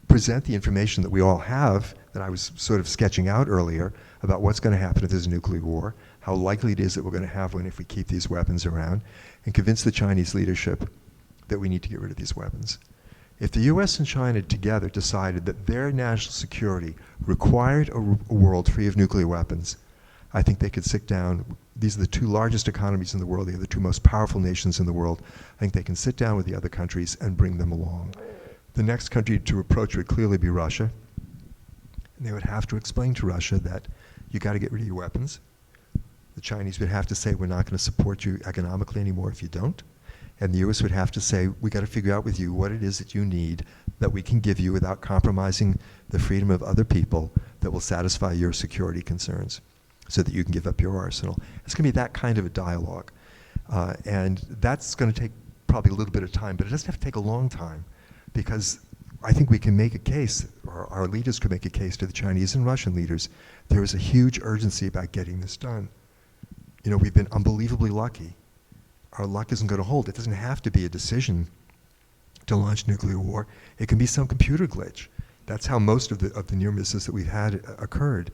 present the information that we all have, that I was sort of sketching out earlier, about what's going to happen if there's a nuclear war, how likely it is that we're going to have one if we keep these weapons around, and convince the Chinese leadership that we need to get rid of these weapons. If the U.S. and China together decided that their national security required a world free of nuclear weapons, I think they could sit down. These are the two largest economies in the world. They are the two most powerful nations in the world. I think they can sit down with the other countries and bring them along. The next country to approach would clearly be Russia. And they would have to explain to Russia that you got to get rid of your weapons. The Chinese would have to say, we're not going to support you economically anymore if you don't. And the U.S. would have to say, we got to figure out with you what it is that you need that we can give you without compromising the freedom of other people that will satisfy your security concerns so that you can give up your arsenal. It's going to be that kind of a dialogue. And that's going to take probably a little bit of time, but it doesn't have to take a long time, because I think we can make a case, or our leaders could make a case to the Chinese and Russian leaders. There is a huge urgency about getting this done. We've been unbelievably lucky. Our luck isn't going to hold. It doesn't have to be a decision to launch nuclear war. It can be some computer glitch. That's how most of the near misses that we've had occurred.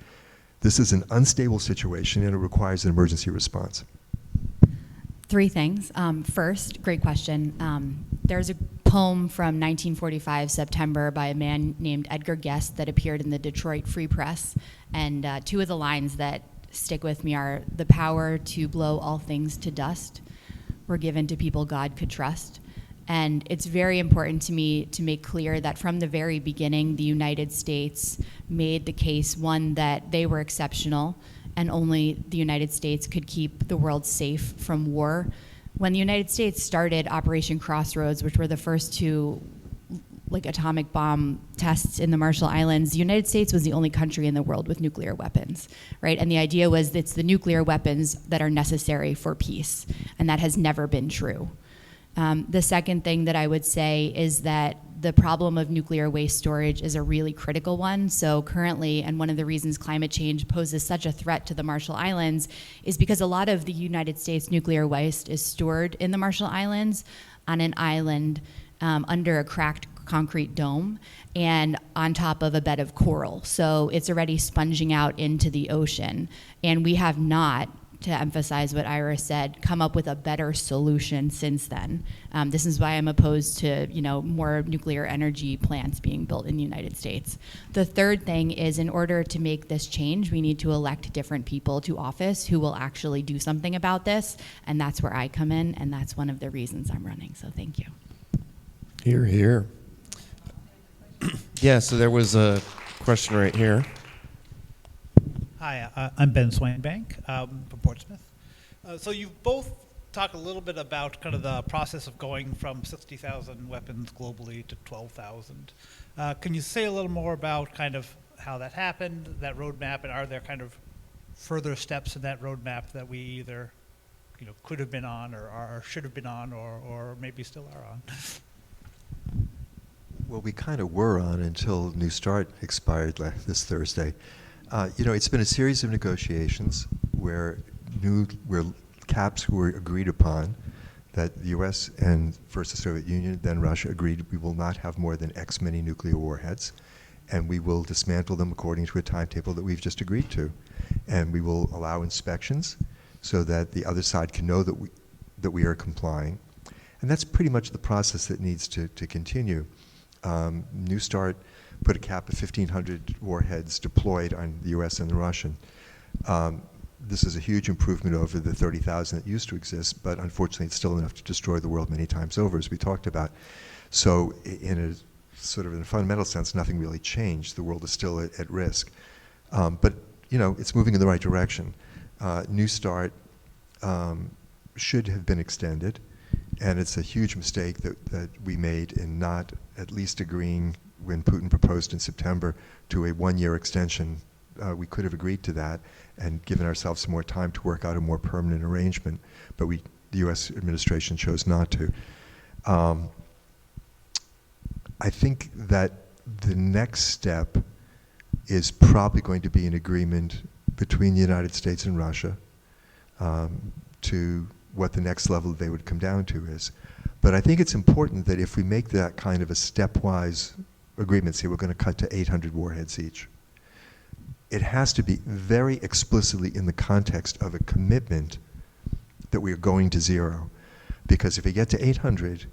This is an unstable situation, and it requires an emergency response. Three things. First, great question. There's a poem from 1945, September, by a man named Edgar Guest that appeared in the Detroit Free Press. And two of the lines that stick with me are, the power to blow all things to dust were given to people God could trust. And it's very important to me to make clear that from the very beginning, the United States made the case, one, that they were exceptional, and only the United States could keep the world safe from war. When the United States started Operation Crossroads, which were the first two atomic bomb tests in the Marshall Islands, the United States was the only country in the world with nuclear weapons, right? And the idea was it's the nuclear weapons that are necessary for peace, and that has never been true. The second thing that I would say is that the problem of nuclear waste storage is a really critical one. So currently, and one of the reasons climate change poses such a threat to the Marshall Islands is because a lot of the United States nuclear waste is stored in the Marshall Islands on an island under a cracked concrete dome and on top of a bed of coral. So it's already sponging out into the ocean. And we have not, to emphasize what Ira said, come up with a better solution since then. This is why I'm opposed to more nuclear energy plants being built in the United States. The third thing is, in order to make this change, we need to elect different people to office who will actually do something about this, and that's where I come in, and that's one of the reasons I'm running, so thank you. Hear, hear. Yeah, so there was a question right here. Hi, I'm Ben Swainbank from Portsmouth. So you've both talk a little bit about kind of the process of going from 60,000 weapons globally to 12,000. Can you say a little more about kind of how that happened, that roadmap, and are there kind of further steps in that roadmap that we either, could have been on or should have been on or maybe still are on? Well, we kind of were on until New Start expired this Thursday. It's been a series of negotiations where caps were agreed upon, that the U.S. and first the Soviet Union, then Russia, agreed we will not have more than X many nuclear warheads, and we will dismantle them according to a timetable that we've just agreed to. And we will allow inspections so that the other side can know that we are complying. And that's pretty much the process that needs to continue. New Start put a cap of 1,500 warheads deployed on the U.S. and the Russian. This is a huge improvement over the 30,000 that used to exist, but unfortunately it's still enough to destroy the world many times over, as we talked about. So in a fundamental sense, nothing really changed. The world is still at risk. But it's moving in the right direction. New Start should have been extended, and it's a huge mistake that we made in not at least agreeing when Putin proposed in September to a one-year extension. We could have agreed to that and given ourselves some more time to work out a more permanent arrangement, but the U.S. administration chose not to. I think that the next step is probably going to be an agreement between the United States and Russia to what the next level they would come down to is. But I think it's important that if we make that kind of a stepwise agreement, say we're going to cut to 800 warheads each, it has to be very explicitly in the context of a commitment that we are going to zero. Because if we get to 800,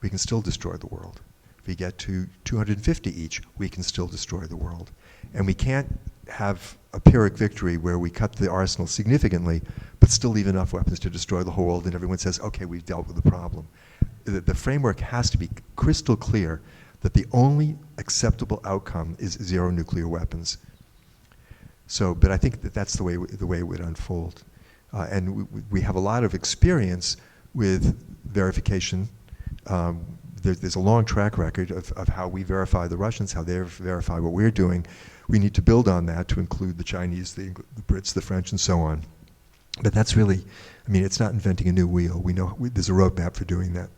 we can still destroy the world. If we get to 250 each, we can still destroy the world. And we can't have a Pyrrhic victory where we cut the arsenal significantly, but still leave enough weapons to destroy the whole world, and everyone says, okay, we've dealt with the problem. The framework has to be crystal clear that the only acceptable outcome is zero nuclear weapons. So, but I think that's the way it would unfold. And we have a lot of experience with verification. There's a long track record of how we verify the Russians, how they verify what we're doing. We need to build on that to include the Chinese, the Brits, the French, and so on. But that's really, it's not inventing a new wheel. We know there's a roadmap for doing that.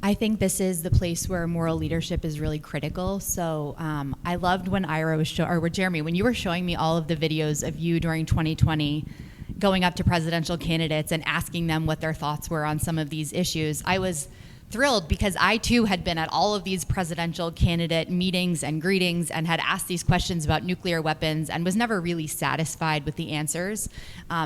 I think this is the place where moral leadership is really critical. So I loved when Ira was Jeremy, when you were showing me all of the videos of you during 2020 going up to presidential candidates and asking them what their thoughts were on some of these issues. I was thrilled because I too had been at all of these presidential candidate meetings and greetings and had asked these questions about nuclear weapons and was never really satisfied with the answers.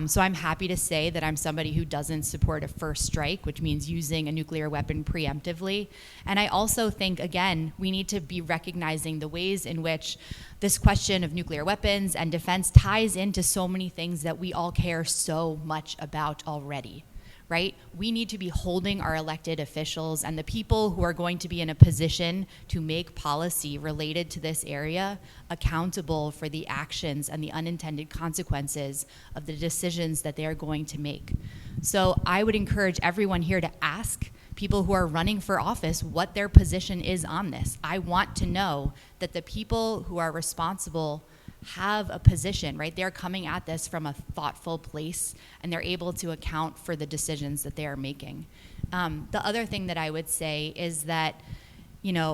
So I'm happy to say that I'm somebody who doesn't support a first strike, which means using a nuclear weapon preemptively. And I also think, again, we need to be recognizing the ways in which this question of nuclear weapons and defense ties into so many things that we all care so much about already. Right? We need to be holding our elected officials and the people who are going to be in a position to make policy related to this area accountable for the actions and the unintended consequences of the decisions that they are going to make. So I would encourage everyone here to ask people who are running for office what their position is on this. I want to know that the people who are responsible have a position, right? They're coming at this from a thoughtful place and they're able to account for the decisions that they are making. The other thing that I would say is that,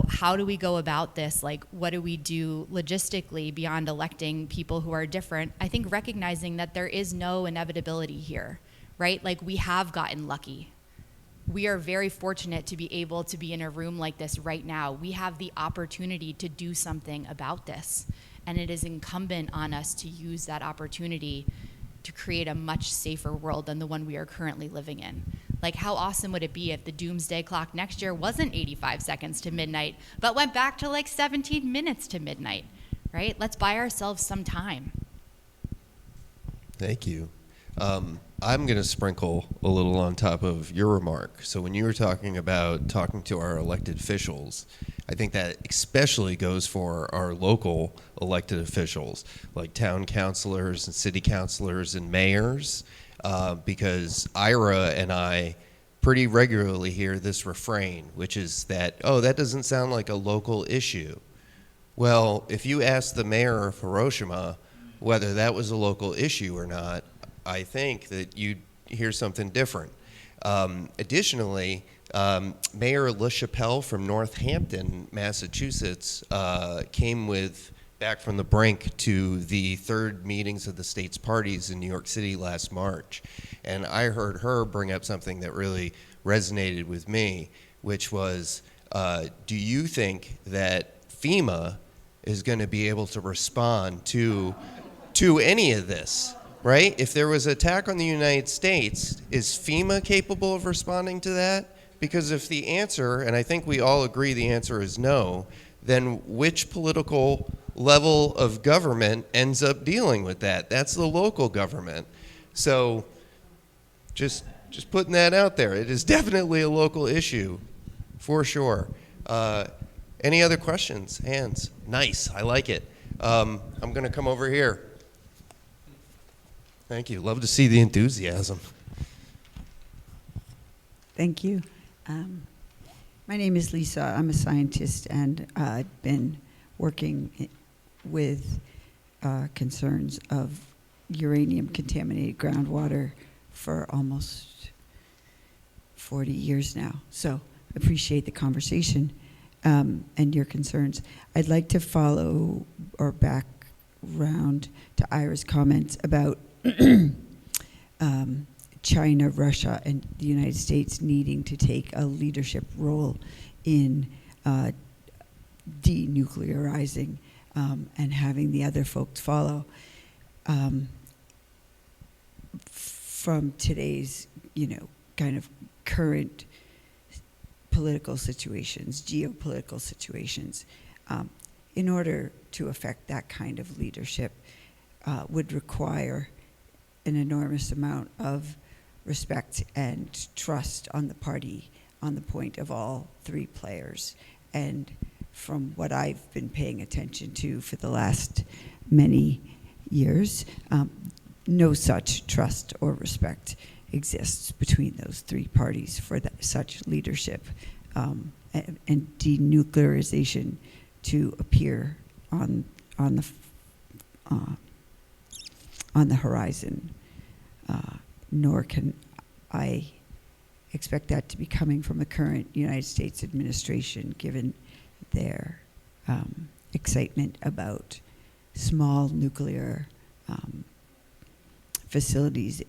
how do we go about this? Like, what do we do logistically beyond electing people who are different? I think recognizing that there is no inevitability here, right? Like, we have gotten lucky. We are very fortunate to be able to be in a room like this right now. We have the opportunity to do something about this. And it is incumbent on us to use that opportunity to create a much safer world than the one we are currently living in. Like, how awesome would it be if the doomsday clock next year wasn't 85 seconds to midnight, but went back to like 17 minutes to midnight, right? Let's buy ourselves some time. Thank you. I'm going to sprinkle a little on top of your remark. So when you were talking about talking to our elected officials, I think that especially goes for our local elected officials, like town councilors and city councilors and mayors. because Ira and I pretty regularly hear this refrain, which is that, oh, that doesn't sound like a local issue. Well, if you ask the mayor of Hiroshima whether that was a local issue or not, I think that you'd hear something different. Additionally, Mayor LaChapelle from Northampton, Massachusetts, came back from the brink to the third meetings of the state's parties in New York City last March. And I heard her bring up something that really resonated with me, which was, do you think that FEMA is going to be able to respond to any of this, right? If there was an attack on the United States, is FEMA capable of responding to that? Because if the answer, and I think we all agree the answer is no, then which political level of government ends up dealing with that? That's the local government. So just putting that out there. It is definitely a local issue, for sure. Any other questions? Hands? Nice, I like it. I'm going to come over here. Thank you. Love to see the enthusiasm. Thank you. My name is Lisa. I'm a scientist, and I've been working with concerns of uranium-contaminated groundwater for almost 40 years now. So I appreciate the conversation and your concerns. I'd like to follow or back round to Ira's comments about China, Russia, and the United States needing to take a leadership role in denuclearizing and having the other folks follow. From today's, kind of current political situations, geopolitical situations, in order to affect that kind of leadership would require an enormous amount of respect and trust on the point of all three players. And from what I've been paying attention to for the last many years, no such trust or respect exists between those three parties for such leadership and denuclearization to appear on the horizon, nor can I expect that to be coming from the current United States administration, given their excitement about small nuclear facilities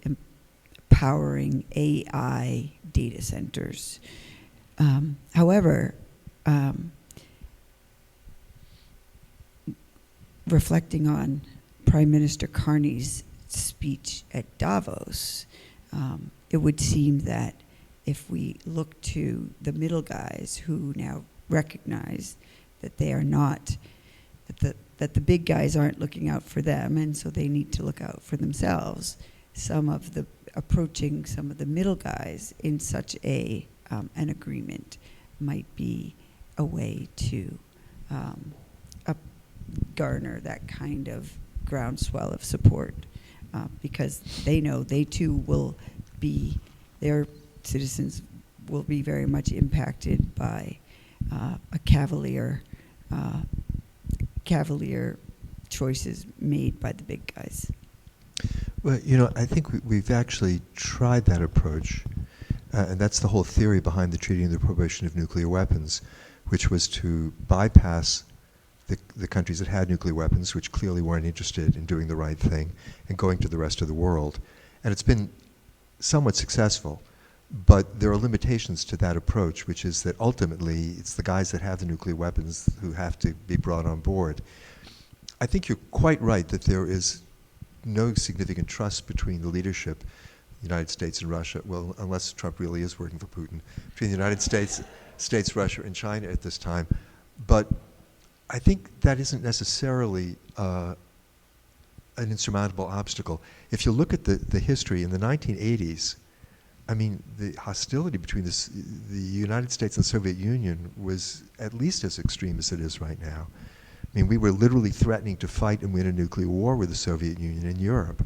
empowering AI data centers. However, reflecting on Prime Minister Carney's speech at Davos, it would seem that if we look to the middle guys who now recognize that they are not, that the big guys aren't looking out for them, and so they need to look out for themselves, approaching some of the middle guys in such an agreement might be a way to garner that kind of groundswell of support, because they know they too will be, their citizens will be very much impacted by a cavalier choices made by the big guys. Well, I think we've actually tried that approach, and that's the whole theory behind the Treaty and the Prohibition of Nuclear Weapons, which was to bypass the countries that had nuclear weapons, which clearly weren't interested in doing the right thing, and going to the rest of the world. And it's been somewhat successful, but there are limitations to that approach, which is that ultimately it's the guys that have the nuclear weapons who have to be brought on board. I think you're quite right that there is no significant trust between the leadership, the United States and Russia, well, unless Trump really is working for Putin, between the United States, Russia, and China at this time. But I think that isn't necessarily an insurmountable obstacle. If you look at the history in the 1980s, I mean, the hostility between the United States and the Soviet Union was at least as extreme as it is right now. I mean, we were literally threatening to fight and win a nuclear war with the Soviet Union in Europe.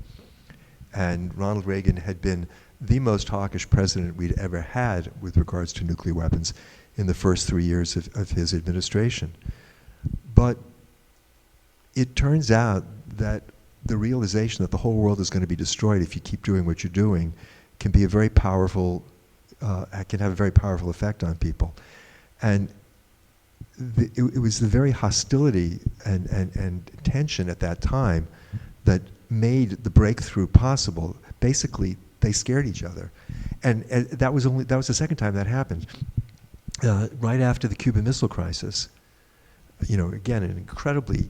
and Ronald Reagan had been the most hawkish president we'd ever had with regards to nuclear weapons in the first 3 years of his administration. But it turns out that the realization that the whole world is going to be destroyed if you keep doing what you're doing can be a very powerful, can have a very powerful effect on people. And it was the very hostility and tension at that time that made the breakthrough possible. Basically, they scared each other. And that was the second time that happened. Right after the Cuban Missile Crisis, again, an incredibly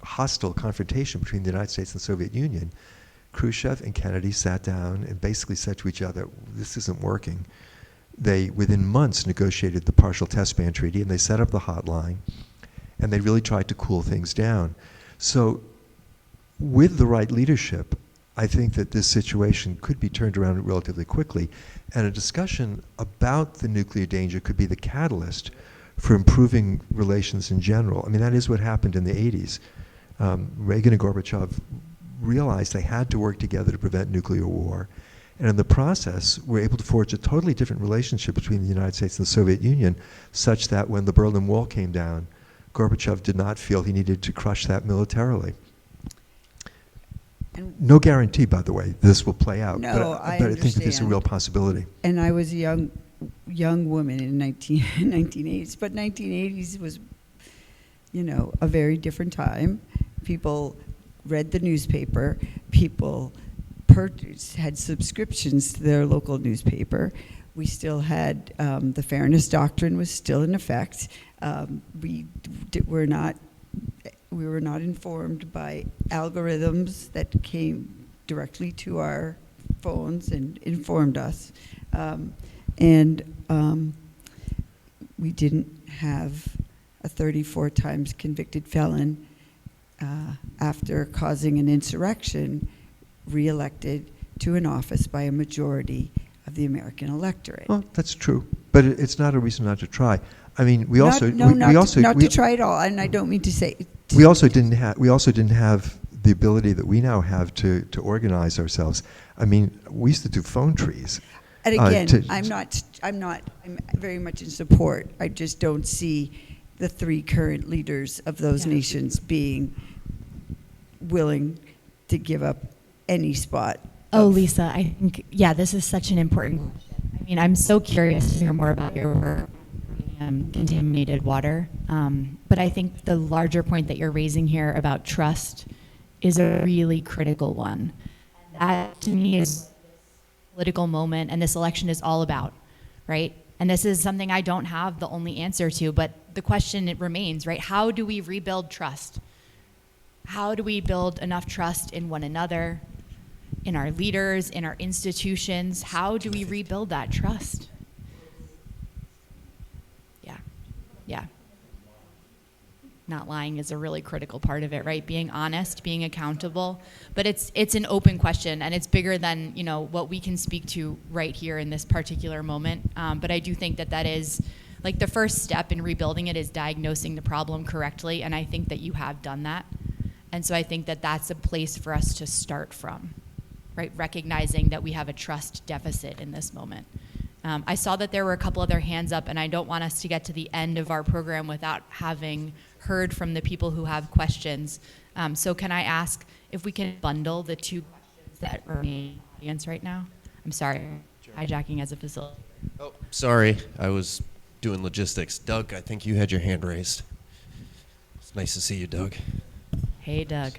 hostile confrontation between the United States and the Soviet Union, Khrushchev and Kennedy sat down and basically said to each other, this isn't working. They, within months, negotiated the Partial Test Ban Treaty, and they set up the hotline, and they really tried to cool things down. So with the right leadership, I think that this situation could be turned around relatively quickly, and a discussion about the nuclear danger could be the catalyst for improving relations in general. I mean, that is what happened in the 80s. Reagan and Gorbachev realized they had to work together to prevent nuclear war, and in the process were able to forge a totally different relationship between the United States and the Soviet Union, such that when the Berlin Wall came down, Gorbachev did not feel he needed to crush that militarily. And no guarantee, by the way, this will play out. No, but I but I think that there's a understand. real possibility. And I was a young woman in 1980s, but 1980s was, a very different time. People read the newspaper. People had subscriptions to their local newspaper. We still had the Fairness Doctrine was still in effect. We were not informed by algorithms that came directly to our phones and informed us. We didn't have a 34 times convicted felon after causing an insurrection reelected to an office by a majority of the American electorate. Well, that's true, but it's not a reason not to try. I mean, Not to try at all, and I don't mean to say. We also didn't have the ability that we now have to organize ourselves. I mean, we used to do phone trees. And again, I'm very much in support. I just don't see the three current leaders of those nations being willing to give up any spot. Oh, Lisa, I think, this is such an important question. I mean, I'm so curious to hear more about your work on contaminated water. But I think the larger point that you're raising here about trust is a really critical one. That, to me, is political moment, and this election is all about, right? And this is something I don't have the only answer to, but the question, it remains, right? How do we rebuild trust? How do we build enough trust in one another, in our leaders, in our institutions? How do we rebuild that trust? Yeah. Not lying is a really critical part of it, right? Being honest, being accountable. But it's an open question, and it's bigger than, what we can speak to right here in this particular moment. But I do think that is, like, the first step in rebuilding it is diagnosing the problem correctly, and I think that you have done that. And so I think that that's a place for us to start from, right? Recognizing that we have a trust deficit in this moment. I saw that there were a couple other hands up, and I don't want us to get to the end of our program without having heard from the people who have questions. So can I ask if we can bundle the two questions that remain in the audience right now? I'm sorry, hijacking as a facilitator. Oh, sorry, I was doing logistics. Doug, I think you had your hand raised. It's nice to see you, Doug. Hey, Doug.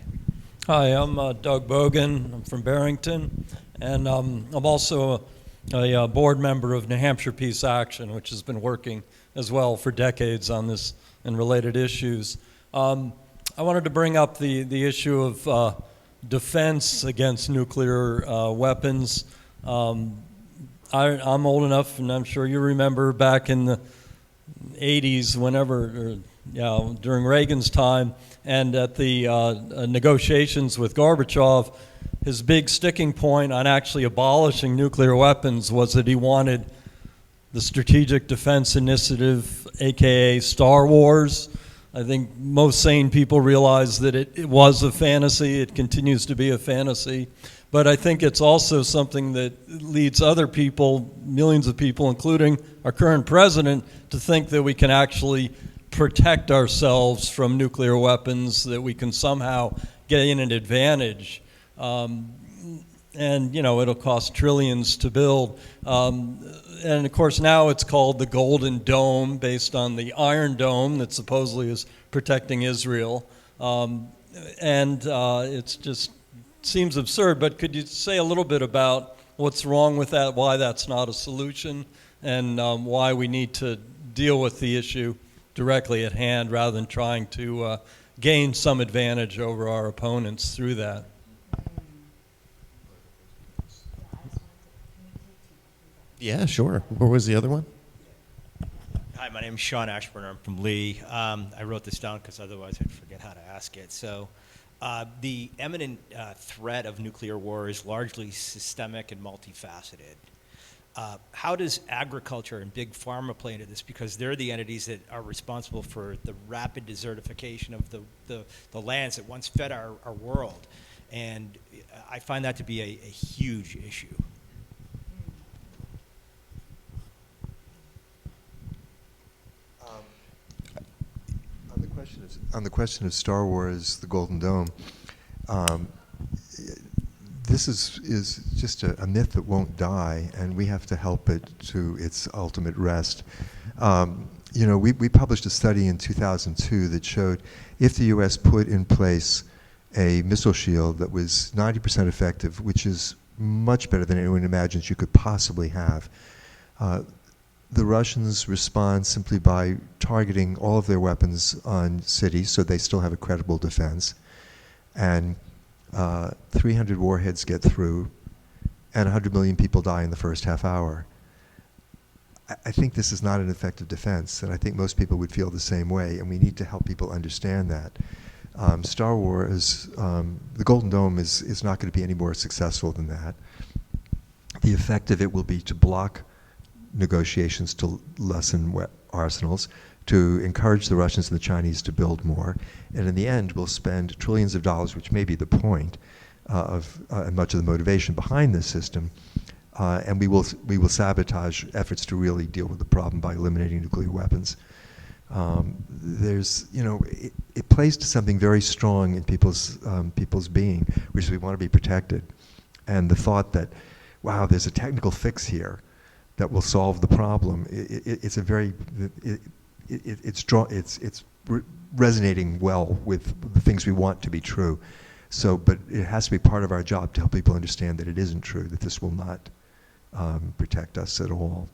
Hi, I'm Doug Bogan. I'm from Barrington, and I'm also a board member of New Hampshire Peace Action, which has been working as well for decades on this and related issues. I wanted to bring up the issue of defense against nuclear weapons. I'm old enough, and I'm sure you remember back in the 80s, during Reagan's time, and at the negotiations with Gorbachev, his big sticking point on actually abolishing nuclear weapons was that he wanted the Strategic Defense Initiative, aka Star Wars. I think most sane people realize that it was a fantasy. It continues to be a fantasy. But I think it's also something that leads other people, millions of people, including our current president, to think that we can actually protect ourselves from nuclear weapons, that we can somehow gain an advantage. And, you know, it'll cost trillions to build. And, of course, now it's called the Golden Dome, based on the Iron Dome that supposedly is protecting Israel. It's just seems absurd, but could you say a little bit about what's wrong with that, why that's not a solution, and why we need to deal with the issue directly at hand rather than trying to gain some advantage over our opponents through that? Yeah, sure. What was the other one? Hi, my name is Sean Ashburn. I'm from Lee. I wrote this down because otherwise I'd forget how to ask it. So the imminent threat of nuclear war is largely systemic and multifaceted. How does agriculture and big pharma play into this? Because they're the entities that are responsible for the rapid desertification of the lands that once fed our world. And I find that to be a huge issue. On the question of Star Wars, the Golden Dome, this is just a myth that won't die, and we have to help it to its ultimate rest. You know, we published a study in 2002 that showed if the U.S. put in place a missile shield that was 90% effective, which is much better than anyone imagines you could possibly have, the Russians respond simply by targeting all of their weapons on cities, so they still have a credible defense. And 300 warheads get through, and 100 million people die in the first half hour. I think this is not an effective defense, and I think most people would feel the same way, and we need to help people understand that. Star Wars, the Golden Dome is not going to be any more successful than that. The effect of it will be to block negotiations to lessen arsenals, to encourage the Russians and the Chinese to build more, and in the end we'll spend trillions of dollars, which may be the point and much of the motivation behind this system, and we will sabotage efforts to really deal with the problem by eliminating nuclear weapons. There's, you know, it plays to something very strong in people's being, which is we want to be protected, and the thought that, wow, there's a technical fix here that will solve the problem. It's resonating well with the things we want to be true. So, but it has to be part of our job to help people understand that it isn't true, that this will not protect us at all,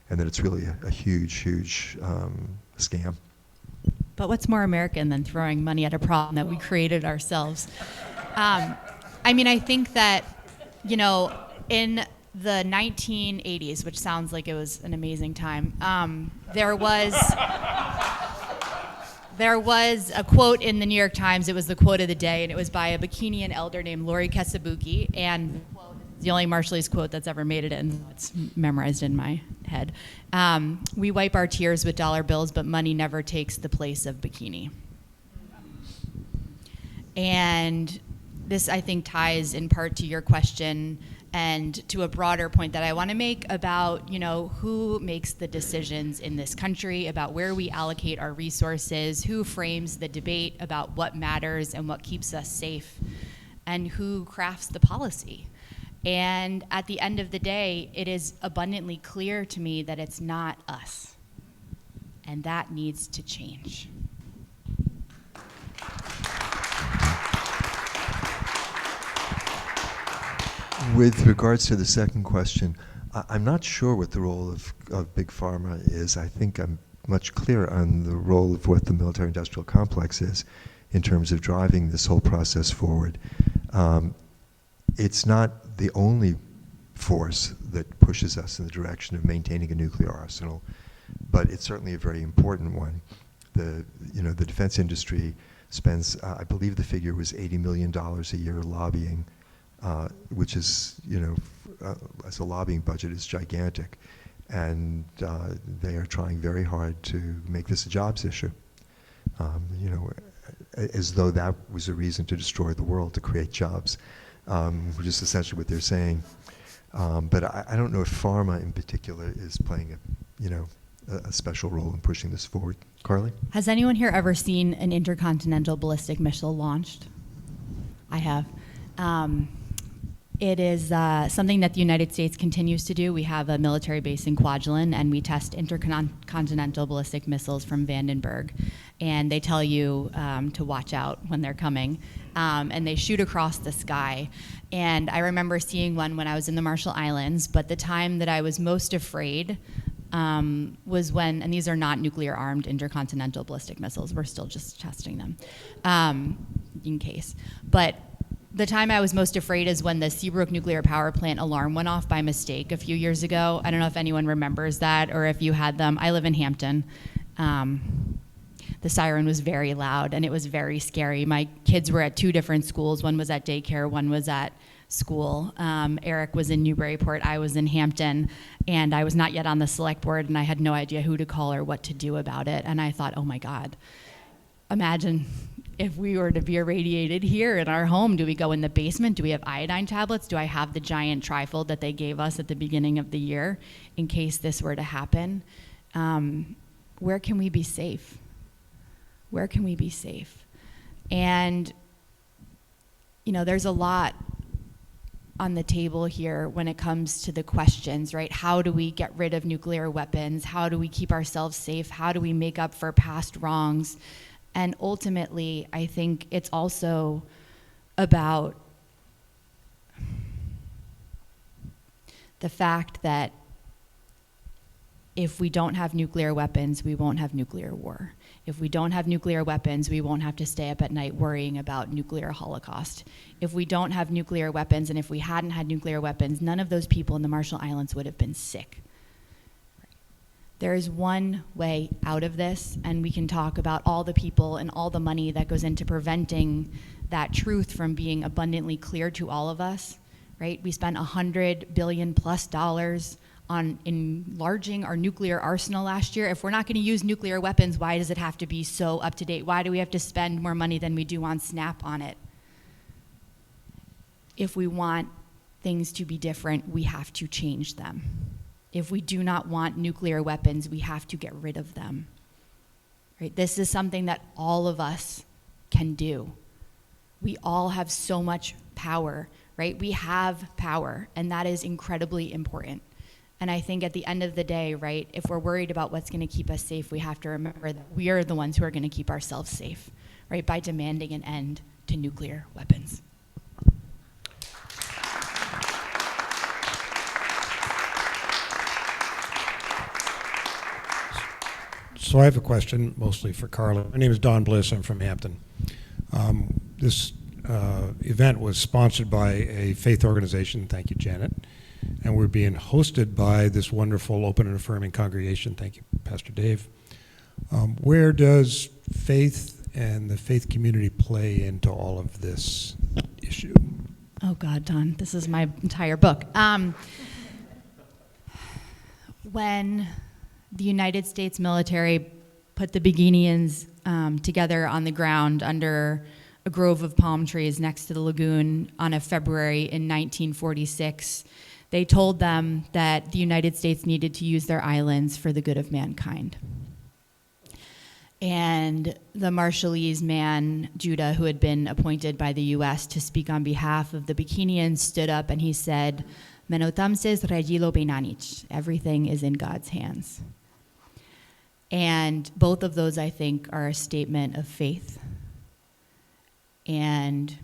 and that it's really a huge scam. But what's more American than throwing money at a problem that we created ourselves? I mean, I think that, you know, in the 1980s, which sounds like it was an amazing time, there was a quote in the New York Times. It was the quote of the day, and it was by a Bikinian elder named Lori Kesabuki, and the only Marshallese quote that's ever made it in. It's memorized in my head. We wipe our tears with dollar bills, but money never takes the place of bikini. And this, I think, ties in part to your question and to a broader point that I want to make about, you know, who makes the decisions in this country about where we allocate our resources, who frames the debate about what matters and what keeps us safe, and who crafts the policy. And at the end of the day, it is abundantly clear to me that it's not us. And that needs to change. With regards to the second question, I'm not sure what the role of Big Pharma is. I think I'm much clearer on the role of what the military-industrial complex is in terms of driving this whole process forward. It's not the only force that pushes us in the direction of maintaining a nuclear arsenal, but it's certainly a very important one. The defense industry spends, I believe the figure was $80 million a year lobbying, which is, as a lobbying budget, is gigantic. And they are trying very hard to make this a jobs issue. As though that was a reason to destroy the world, to create jobs. which is essentially what they're saying. But I don't know if pharma in particular is playing a special role in pushing this forward. Carleigh? Has anyone here ever seen an intercontinental ballistic missile launched? I have. It is something that the United States continues to do. We have a military base in Kwajalein, and we test intercontinental ballistic missiles from Vandenberg. And they tell you to watch out when they're coming. And they shoot across the sky. And I remember seeing one when I was in the Marshall Islands, but the time that I was most afraid was when, and these are not nuclear-armed intercontinental ballistic missiles, we're still just testing them in case. But the time I was most afraid is when the Seabrook nuclear power plant alarm went off by mistake a few years ago. I don't know if anyone remembers that or if you had them. I live in Hampton. The siren was very loud and it was very scary. My kids were at two different schools. One was at daycare, one was at school. Eric was in Newburyport, I was in Hampton, and I was not yet on the select board, and I had no idea who to call or what to do about it. And I thought, oh my God, imagine if we were to be irradiated here in our home. Do we go in the basement? Do we have iodine tablets? Do I have the giant trifold that they gave us at the beginning of the year in case this were to happen? Where can we be safe? Where can we be safe? And, there's a lot on the table here when it comes to the questions, right? How do we get rid of nuclear weapons? How do we keep ourselves safe? How do we make up for past wrongs? And ultimately, I think it's also about the fact that if we don't have nuclear weapons, we won't have nuclear war. If we don't have nuclear weapons, we won't have to stay up at night worrying about nuclear holocaust. If we don't have nuclear weapons, and if we hadn't had nuclear weapons, none of those people in the Marshall Islands would have been sick. There is one way out of this, and we can talk about all the people and all the money that goes into preventing that truth from being abundantly clear to all of us, right? We spent $100 billion+ on enlarging our nuclear arsenal last year. If we're not going to use nuclear weapons, why does it have to be so up to date? Why do we have to spend more money than we do on SNAP on it? If we want things to be different, we have to change them. If we do not want nuclear weapons, we have to get rid of them. Right? This is something that all of us can do. We all have so much power, right? We have power, and that is incredibly important. And I think at the end of the day, right, if we're worried about what's going to keep us safe, we have to remember that we are the ones who are going to keep ourselves safe, right, by demanding an end to nuclear weapons. So I have a question, mostly for Carleigh. My name is Don Bliss. I'm from Hampton. This event was sponsored by a faith organization. Thank you, Janet. And we're being hosted by this wonderful open and affirming congregation. Thank you, Pastor Dave. Where does faith and the faith community play into all of this issue? Oh God, Don, this is my entire book. When the United States military put the Beguinians together on the ground under a grove of palm trees next to the lagoon on a February in 1946, they told them that the United States needed to use their islands for the good of mankind. And the Marshallese man, Judah, who had been appointed by the U.S. to speak on behalf of the Beguinians, stood up and he said, "Menotamses regilo benanich." Everything is in God's hands. And both of those, I think, are a statement of faith. And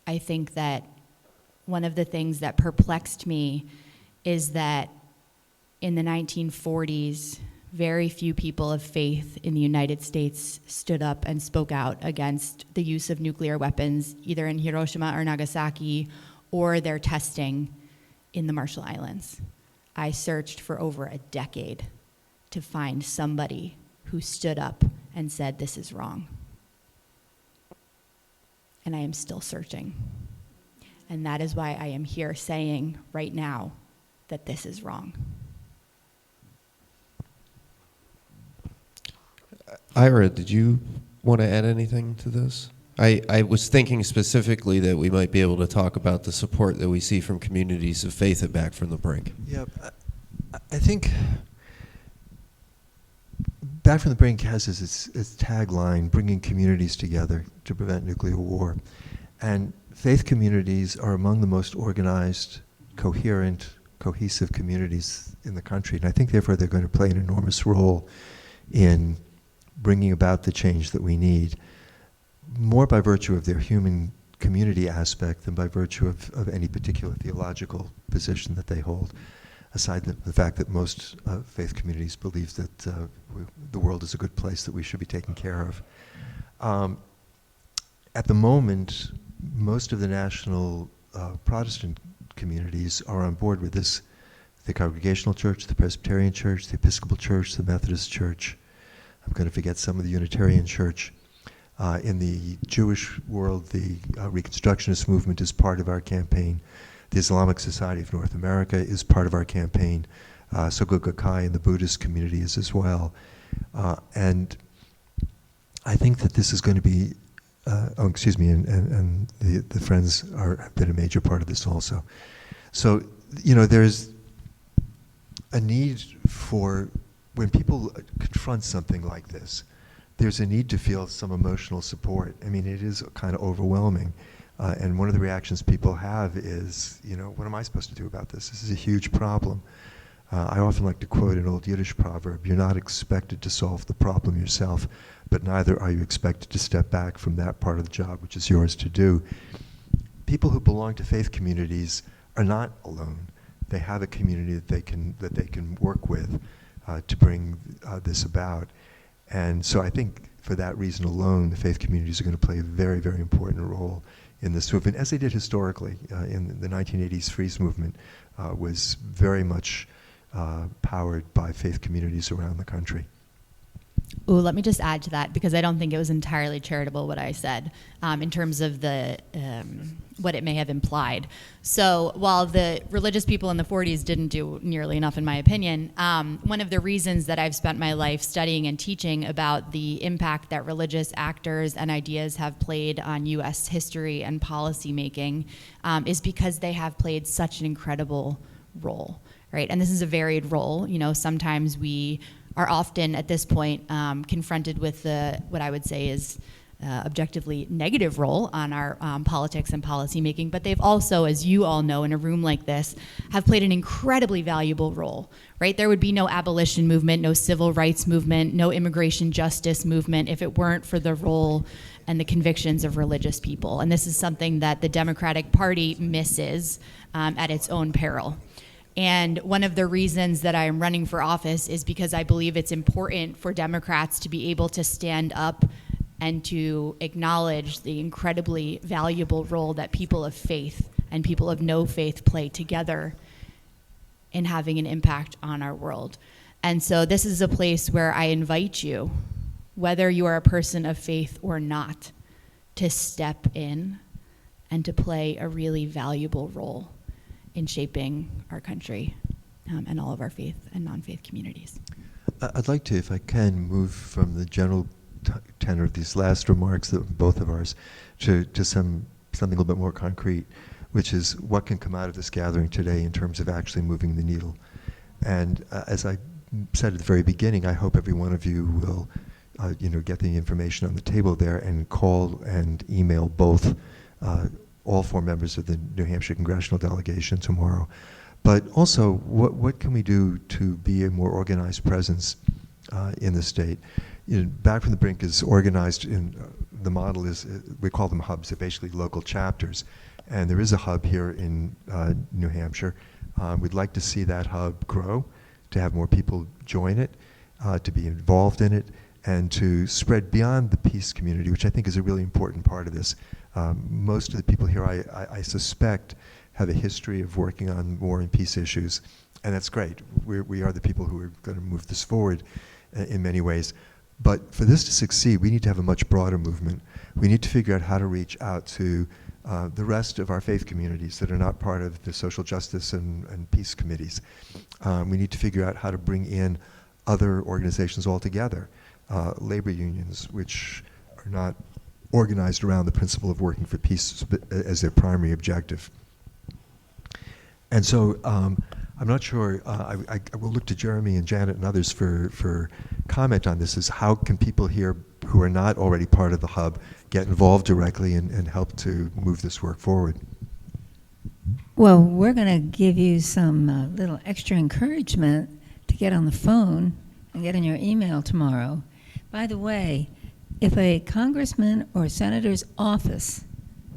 I think that one of the things that perplexed me is that in the 1940s, very few people of faith in the United States stood up and spoke out against the use of nuclear weapons, either in Hiroshima or Nagasaki, or their testing in the Marshall Islands. I searched for over a decade to find somebody who stood up and said, this is wrong. And I am still searching. And that is why I am here saying right now that this is wrong. Ira, did you want to add anything to this? I was thinking specifically that we might be able to talk about the support that we see from communities of faith at Back from the Brink. Yeah, I think Back from the Brink has as its tagline, bringing communities together to prevent nuclear war. And faith communities are among the most organized, coherent, cohesive communities in the country. And I think, therefore, they're going to play an enormous role in bringing about the change that we need, more by virtue of their human community aspect than by virtue of any particular theological position that they hold, aside the fact that most faith communities believe that the world is a good place that we should be taken care of. At the moment, most of the national Protestant communities are on board with this. The Congregational Church, the Presbyterian Church, the Episcopal Church, the Methodist Church. I'm going to forget some of the Unitarian Church. In the Jewish world, the Reconstructionist movement is part of our campaign. The Islamic Society of North America is part of our campaign. Soka Gakkai in the Buddhist community is as well. And I think that this is going to be, and the Friends have been a major part of this also. So, there's a need for, when people confront something like this, there's a need to feel some emotional support. I mean, it is kind of overwhelming. And one of the reactions people have is, what am I supposed to do about this? This is a huge problem. I often like to quote an old Yiddish proverb, you're not expected to solve the problem yourself, but neither are you expected to step back from that part of the job which is yours to do. People who belong to faith communities are not alone. They have a community that they can work with to bring this about. And so I think for that reason alone, the faith communities are going to play a very, very important role in this movement, as they did historically. In the 1980s, Freeze movement was very much powered by faith communities around the country. Ooh, let me just add to that, because I don't think it was entirely charitable what I said in terms of the what it may have implied. So while the religious people in the 40s didn't do nearly enough, in my opinion, one of the reasons that I've spent my life studying and teaching about the impact that religious actors and ideas have played on U.S. history and policy making is because they have played such an incredible role, right? And this is a varied role. Sometimes we are often at this point confronted with what I would say is objectively negative role on our politics and policy making, but they've also, as you all know, in a room like this, have played an incredibly valuable role, right? There would be no abolition movement, no civil rights movement, no immigration justice movement if it weren't for the role and the convictions of religious people. And this is something that the Democratic Party misses at its own peril. And one of the reasons that I am running for office is because I believe it's important for Democrats to be able to stand up and to acknowledge the incredibly valuable role that people of faith and people of no faith play together in having an impact on our world. And so this is a place where I invite you, whether you are a person of faith or not, to step in and to play a really valuable role in shaping our country and all of our faith and non-faith communities. I'd like to, if I can, move from the general tenor of these last remarks, that both of ours, to something a little bit more concrete, which is what can come out of this gathering today in terms of actually moving the needle. And as I said at the very beginning, I hope every one of you will get the information on the table there and call and email both all four members of the New Hampshire Congressional delegation tomorrow. But also, what can we do to be a more organized presence in the state? Back from the Brink is organized in, the model is, we call them hubs, they're basically local chapters. And there is a hub here in New Hampshire. We'd like to see that hub grow, to have more people join it, to be involved in it, and to spread beyond the peace community, which I think is a really important part of this. Most of the people here, I suspect, have a history of working on war and peace issues, and that's great. We are the people who are going to move this forward in many ways. But for this to succeed, we need to have a much broader movement. We need to figure out how to reach out to the rest of our faith communities that are not part of the social justice and peace committees. We need to figure out how to bring in other organizations altogether, labor unions, which are not organized around the principle of working for peace as their primary objective. And so I'm not sure, I will look to Jeremy and Janet and others for comment on this, is how can people here who are not already part of the hub get involved directly and help to move this work forward? Well, we're going to give you some little extra encouragement to get on the phone and get in your email tomorrow. By the way, if a congressman or senator's office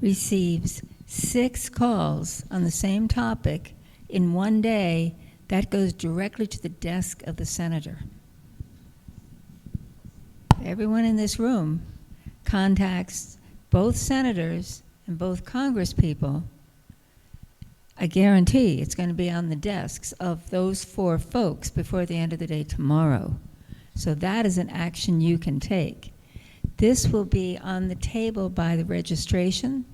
receives 6 calls on the same topic in one day, that goes directly to the desk of the senator. Everyone in this room contacts both senators and both congresspeople. I guarantee it's going to be on the desks of those 4 folks before the end of the day tomorrow. So that is an action you can take. This will be on the table by the registration.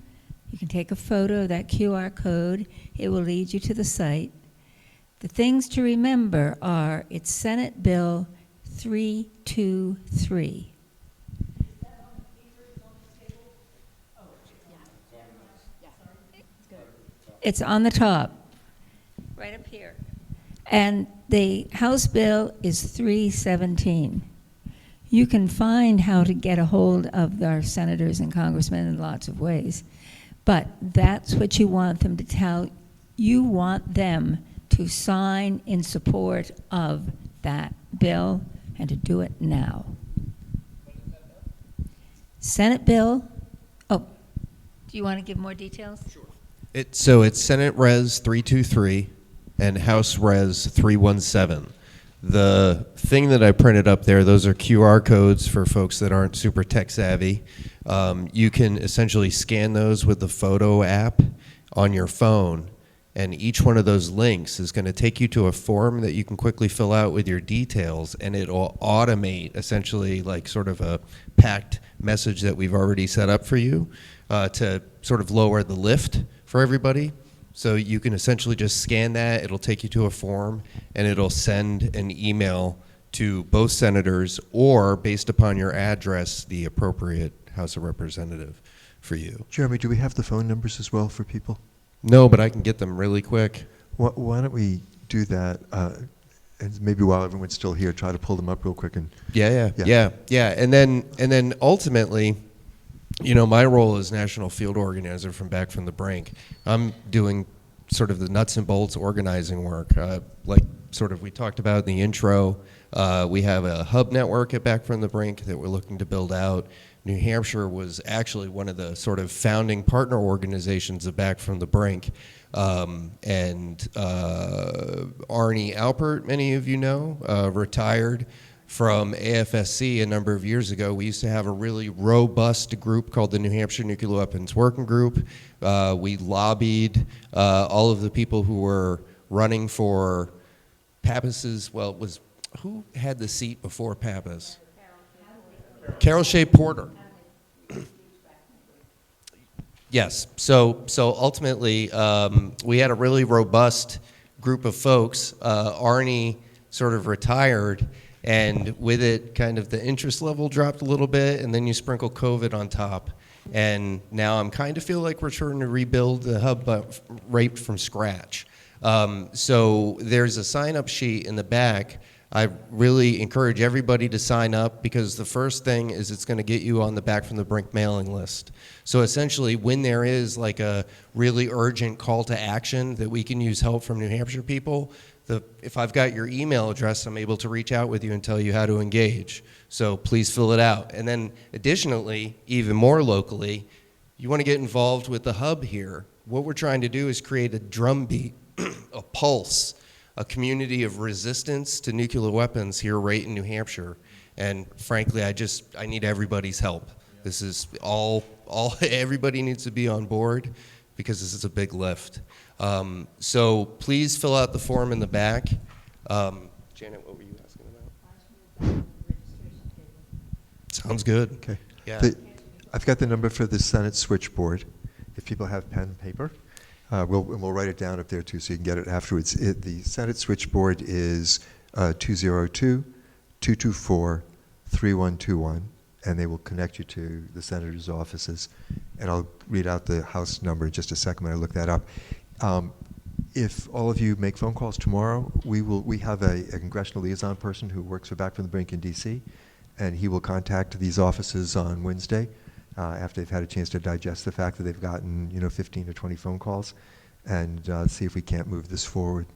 You can take a photo of that QR code. It will lead you to the site. The things to remember are it's Senate Bill 323. It's on the top, right up here. And the House bill is 317. You can find how to get a hold of our senators and congressmen in lots of ways, but that's what you want them to tell. You want them to sign in support of that bill and to do it now. Senate bill, oh, do you want to give more details? Sure. So it's Senate Res 323 and House Res 317. The thing that I printed up there, those are QR codes for folks that aren't super tech savvy. You can essentially scan those with the photo app on your phone, and each one of those links is going to take you to a form that you can quickly fill out with your details, and it'll automate essentially like sort of a packed message that we've already set up for you to sort of lower the lift for everybody. So you can essentially just scan that, it'll take you to a form, and it'll send an email to both senators, or based upon your address, the appropriate House of Representative for you. Jeremy, do we have the phone numbers as well for people? No, but I can get them really quick. Why don't we do that, and maybe while everyone's still here, try to pull them up real quick. And Yeah. And then ultimately, you know, my role as National Field Organizer from Back from the Brink, I'm doing sort of the nuts and bolts organizing work. Like sort of we talked about in the intro, we have a hub network at Back from the Brink that we're looking to build out. New Hampshire was actually one of the sort of founding partner organizations of Back from the Brink. And Arnie Alpert, many of you know, retired from AFSC a number of years ago. We used to have a really robust group called the New Hampshire Nuclear Weapons Working Group. We lobbied all of the people who were running for Pappas's, well, it was, who had the seat before Pappas? Carol Shea Porter. Yes, so ultimately we had a really robust group of folks. Arnie sort of retired, and with it, kind of the interest level dropped a little bit, and then you sprinkle COVID on top. And now I'm kind of feel like we're trying to rebuild the hub, but right from scratch. So there's a sign-up sheet in the back. I really encourage everybody to sign up, because the first thing is it's going to get you on the Back from the Brink mailing list. So essentially, when there is like a really urgent call to action that we can use help from New Hampshire people, if I've got your email address, I'm able to reach out with you and tell you how to engage. So please fill it out. And then additionally, even more locally, you want to get involved with the hub here. What we're trying to do is create a drumbeat, a pulse, a community of resistance to nuclear weapons here right in New Hampshire. And frankly, I need everybody's help. This is everybody needs to be on board, because this is a big lift. So please fill out the form in the back. Janet, what were you asking about? Sounds good. Okay. Yeah. I've got the number for the Senate switchboard. If people have pen and paper, we'll write it down up there too, so you can get it afterwards. The Senate switchboard is 202-224-3121, and they will connect you to the senator's offices. And I'll read out the House number in just a second when I look that up. If all of you make phone calls tomorrow, we have a congressional liaison person who works for Back from the Brink in D.C., and he will contact these offices on Wednesday after they've had a chance to digest the fact that they've gotten 15 or 20 phone calls, and see if we can't move this forward.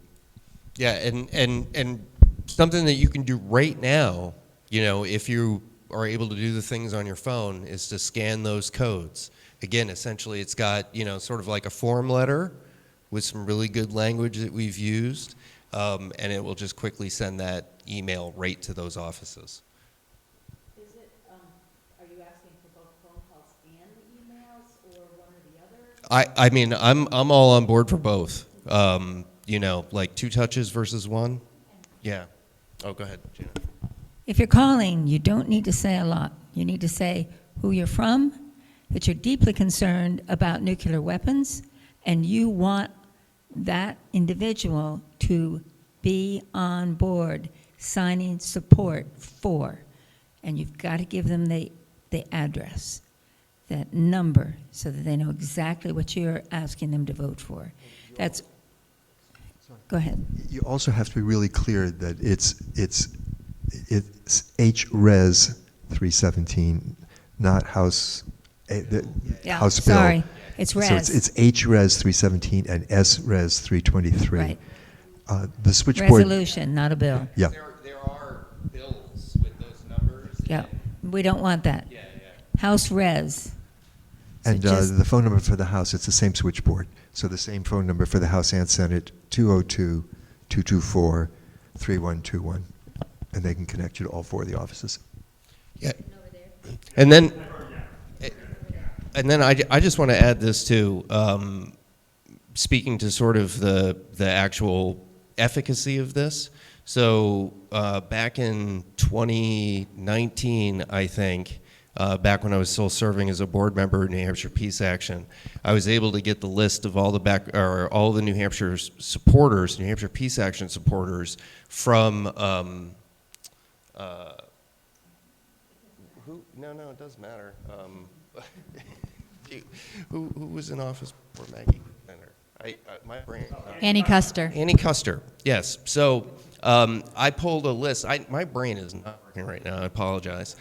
Yeah, and something that you can do right now, if you are able to do the things on your phone, is to scan those codes. Again, essentially, it's got sort of like a form letter with some really good language that we've used, and it will just quickly send that email right to those offices. Is it, are you asking for both phone calls and the emails, or one or the other? I mean, I'm all on board for both. Like 2 touches versus 1. Yeah. Oh, go ahead, Janet. If you're calling, you don't need to say a lot. You need to say who you're from, that you're deeply concerned about nuclear weapons, and you want that individual to be on board signing support for. And you've got to give them the address, that number, so that they know exactly what you're asking them to vote for. That's. Go ahead. You also have to be really clear that it's HRES 317, not House House Bill. Sorry, it's res. So it's HRES 317 and SRES 323. Right. The switchboard. Resolution, not a bill. Yeah. There are bills with those numbers. Yeah, we don't want that. Yeah. House res. So And just- the phone number for the House, it's the same switchboard. So the same phone number for the House and Senate, 202-224-3121. And they can connect you to all 4 of the offices. Yeah. And then I just want to add this too, speaking to sort of the actual efficacy of this. So back in 2019, I think, back when I was still serving as a board member in New Hampshire Peace Action, I was able to get the list of all the New Hampshire supporters, New Hampshire Peace Action supporters from. No, it doesn't matter. Who was in office before Maggie Benner? My brain. Annie Custer. Annie Custer, yes. So I pulled a list. My brain is not working right now. I apologize.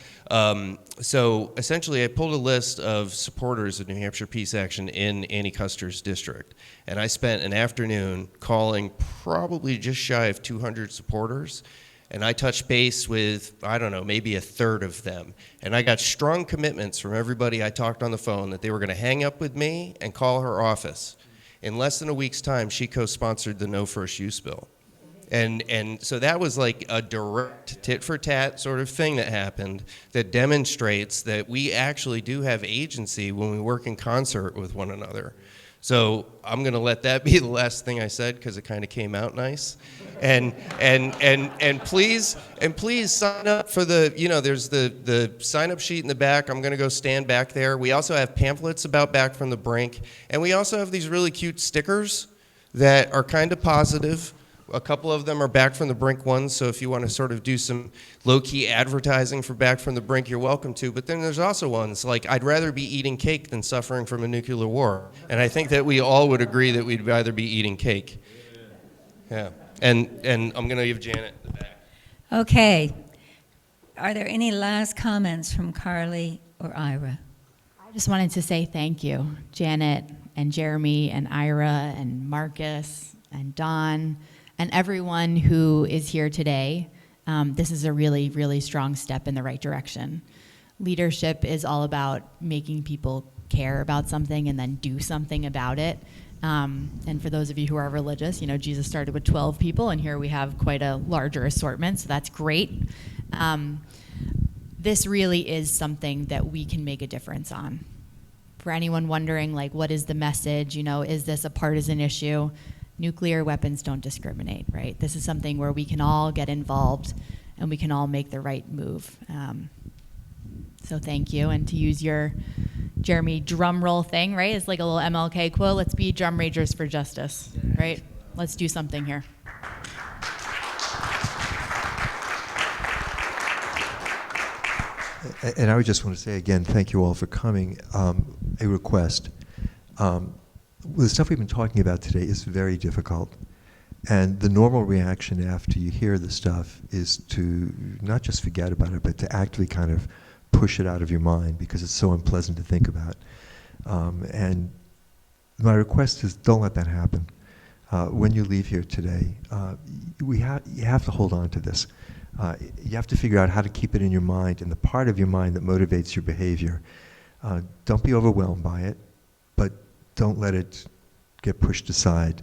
So essentially, I pulled a list of supporters of New Hampshire Peace Action in Annie Custer's district. And I spent an afternoon calling probably just shy of 200 supporters. And I touched base with, I don't know, maybe a third of them. And I got strong commitments from everybody I talked on the phone that they were going to hang up with me and call her office. In less than a week's time, she co-sponsored the No First Use bill. And so that was like a direct tit-for-tat sort of thing that happened that demonstrates that we actually do have agency when we work in concert with one another. So I'm going to let that be the last thing I said because it kind of came out nice. And please sign up for there's the sign-up sheet in the back. I'm going to go stand back there. We also have pamphlets about Back from the Brink. And we also have these really cute stickers that are kind of positive. A couple of them are Back from the Brink ones, so if you want to sort of do some low-key advertising for Back from the Brink, you're welcome to. But then there's also ones like, I'd rather be eating cake than suffering from a nuclear war. And I think that we all would agree that we'd rather be eating cake. Yeah. And I'm going to give Janet the back. Okay. Are there any last comments from Carleigh or Ira? I just wanted to say thank you, Janet and Jeremy and Ira and Marcus and Don and everyone who is here today. This is a really, really strong step in the right direction. Leadership is all about making people care about something and then do something about it. And for those of you who are religious, Jesus started with 12 people, and here we have quite a larger assortment, so that's great. This really is something that we can make a difference on. For anyone wondering, what is the message? Is this a partisan issue? Nuclear weapons don't discriminate, right? This is something where we can all get involved and we can all make the right move. So thank you. And to use your Jeremy drum roll thing, right? It's like a little MLK quote. Let's be drum ragers for justice, right? Let's do something here. And I would just want to say again, thank you all for coming. A request. The stuff we've been talking about today is very difficult. And the normal reaction after you hear the stuff is to not just forget about it, but to actively kind of push it out of your mind because it's so unpleasant to think about. And my request is don't let that happen. When you leave here today, you have to hold on to this. You have to figure out how to keep it in your mind and the part of your mind that motivates your behavior. Don't be overwhelmed by it, but don't let it get pushed aside.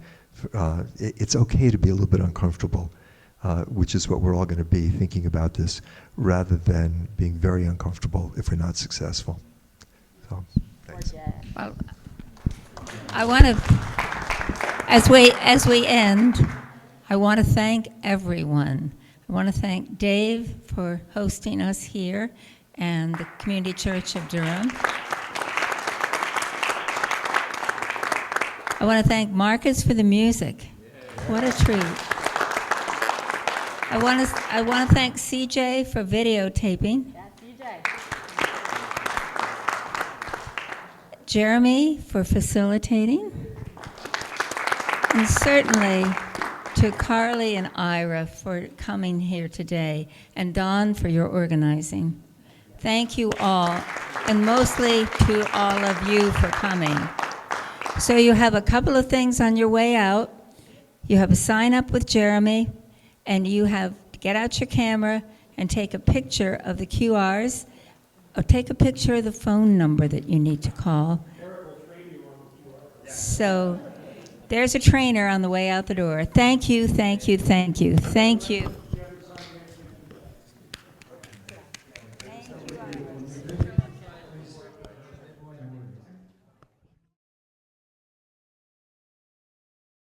It's okay to be a little bit uncomfortable, which is what we're all going to be thinking about this, rather than being very uncomfortable if we're not successful. So, thanks. Well, I want to, as we end, I want to thank everyone. I want to thank Dave for hosting us here and the Community Church of Durham. I want to thank Marcus for the music. What a treat. I want to thank CJ for videotaping. Jeremy for facilitating. And certainly to Carleigh and Ira for coming here today, and Don for your organizing. Thank you all, and mostly to all of you for coming. So you have a couple of things on your way out. You have a sign up with Jeremy, and you have to get out your camera and take a picture of the QRs, or take a picture of the phone number that you need to call. So there's a trainer on the way out the door. Thank you, thank you, thank you, thank you. Thank you.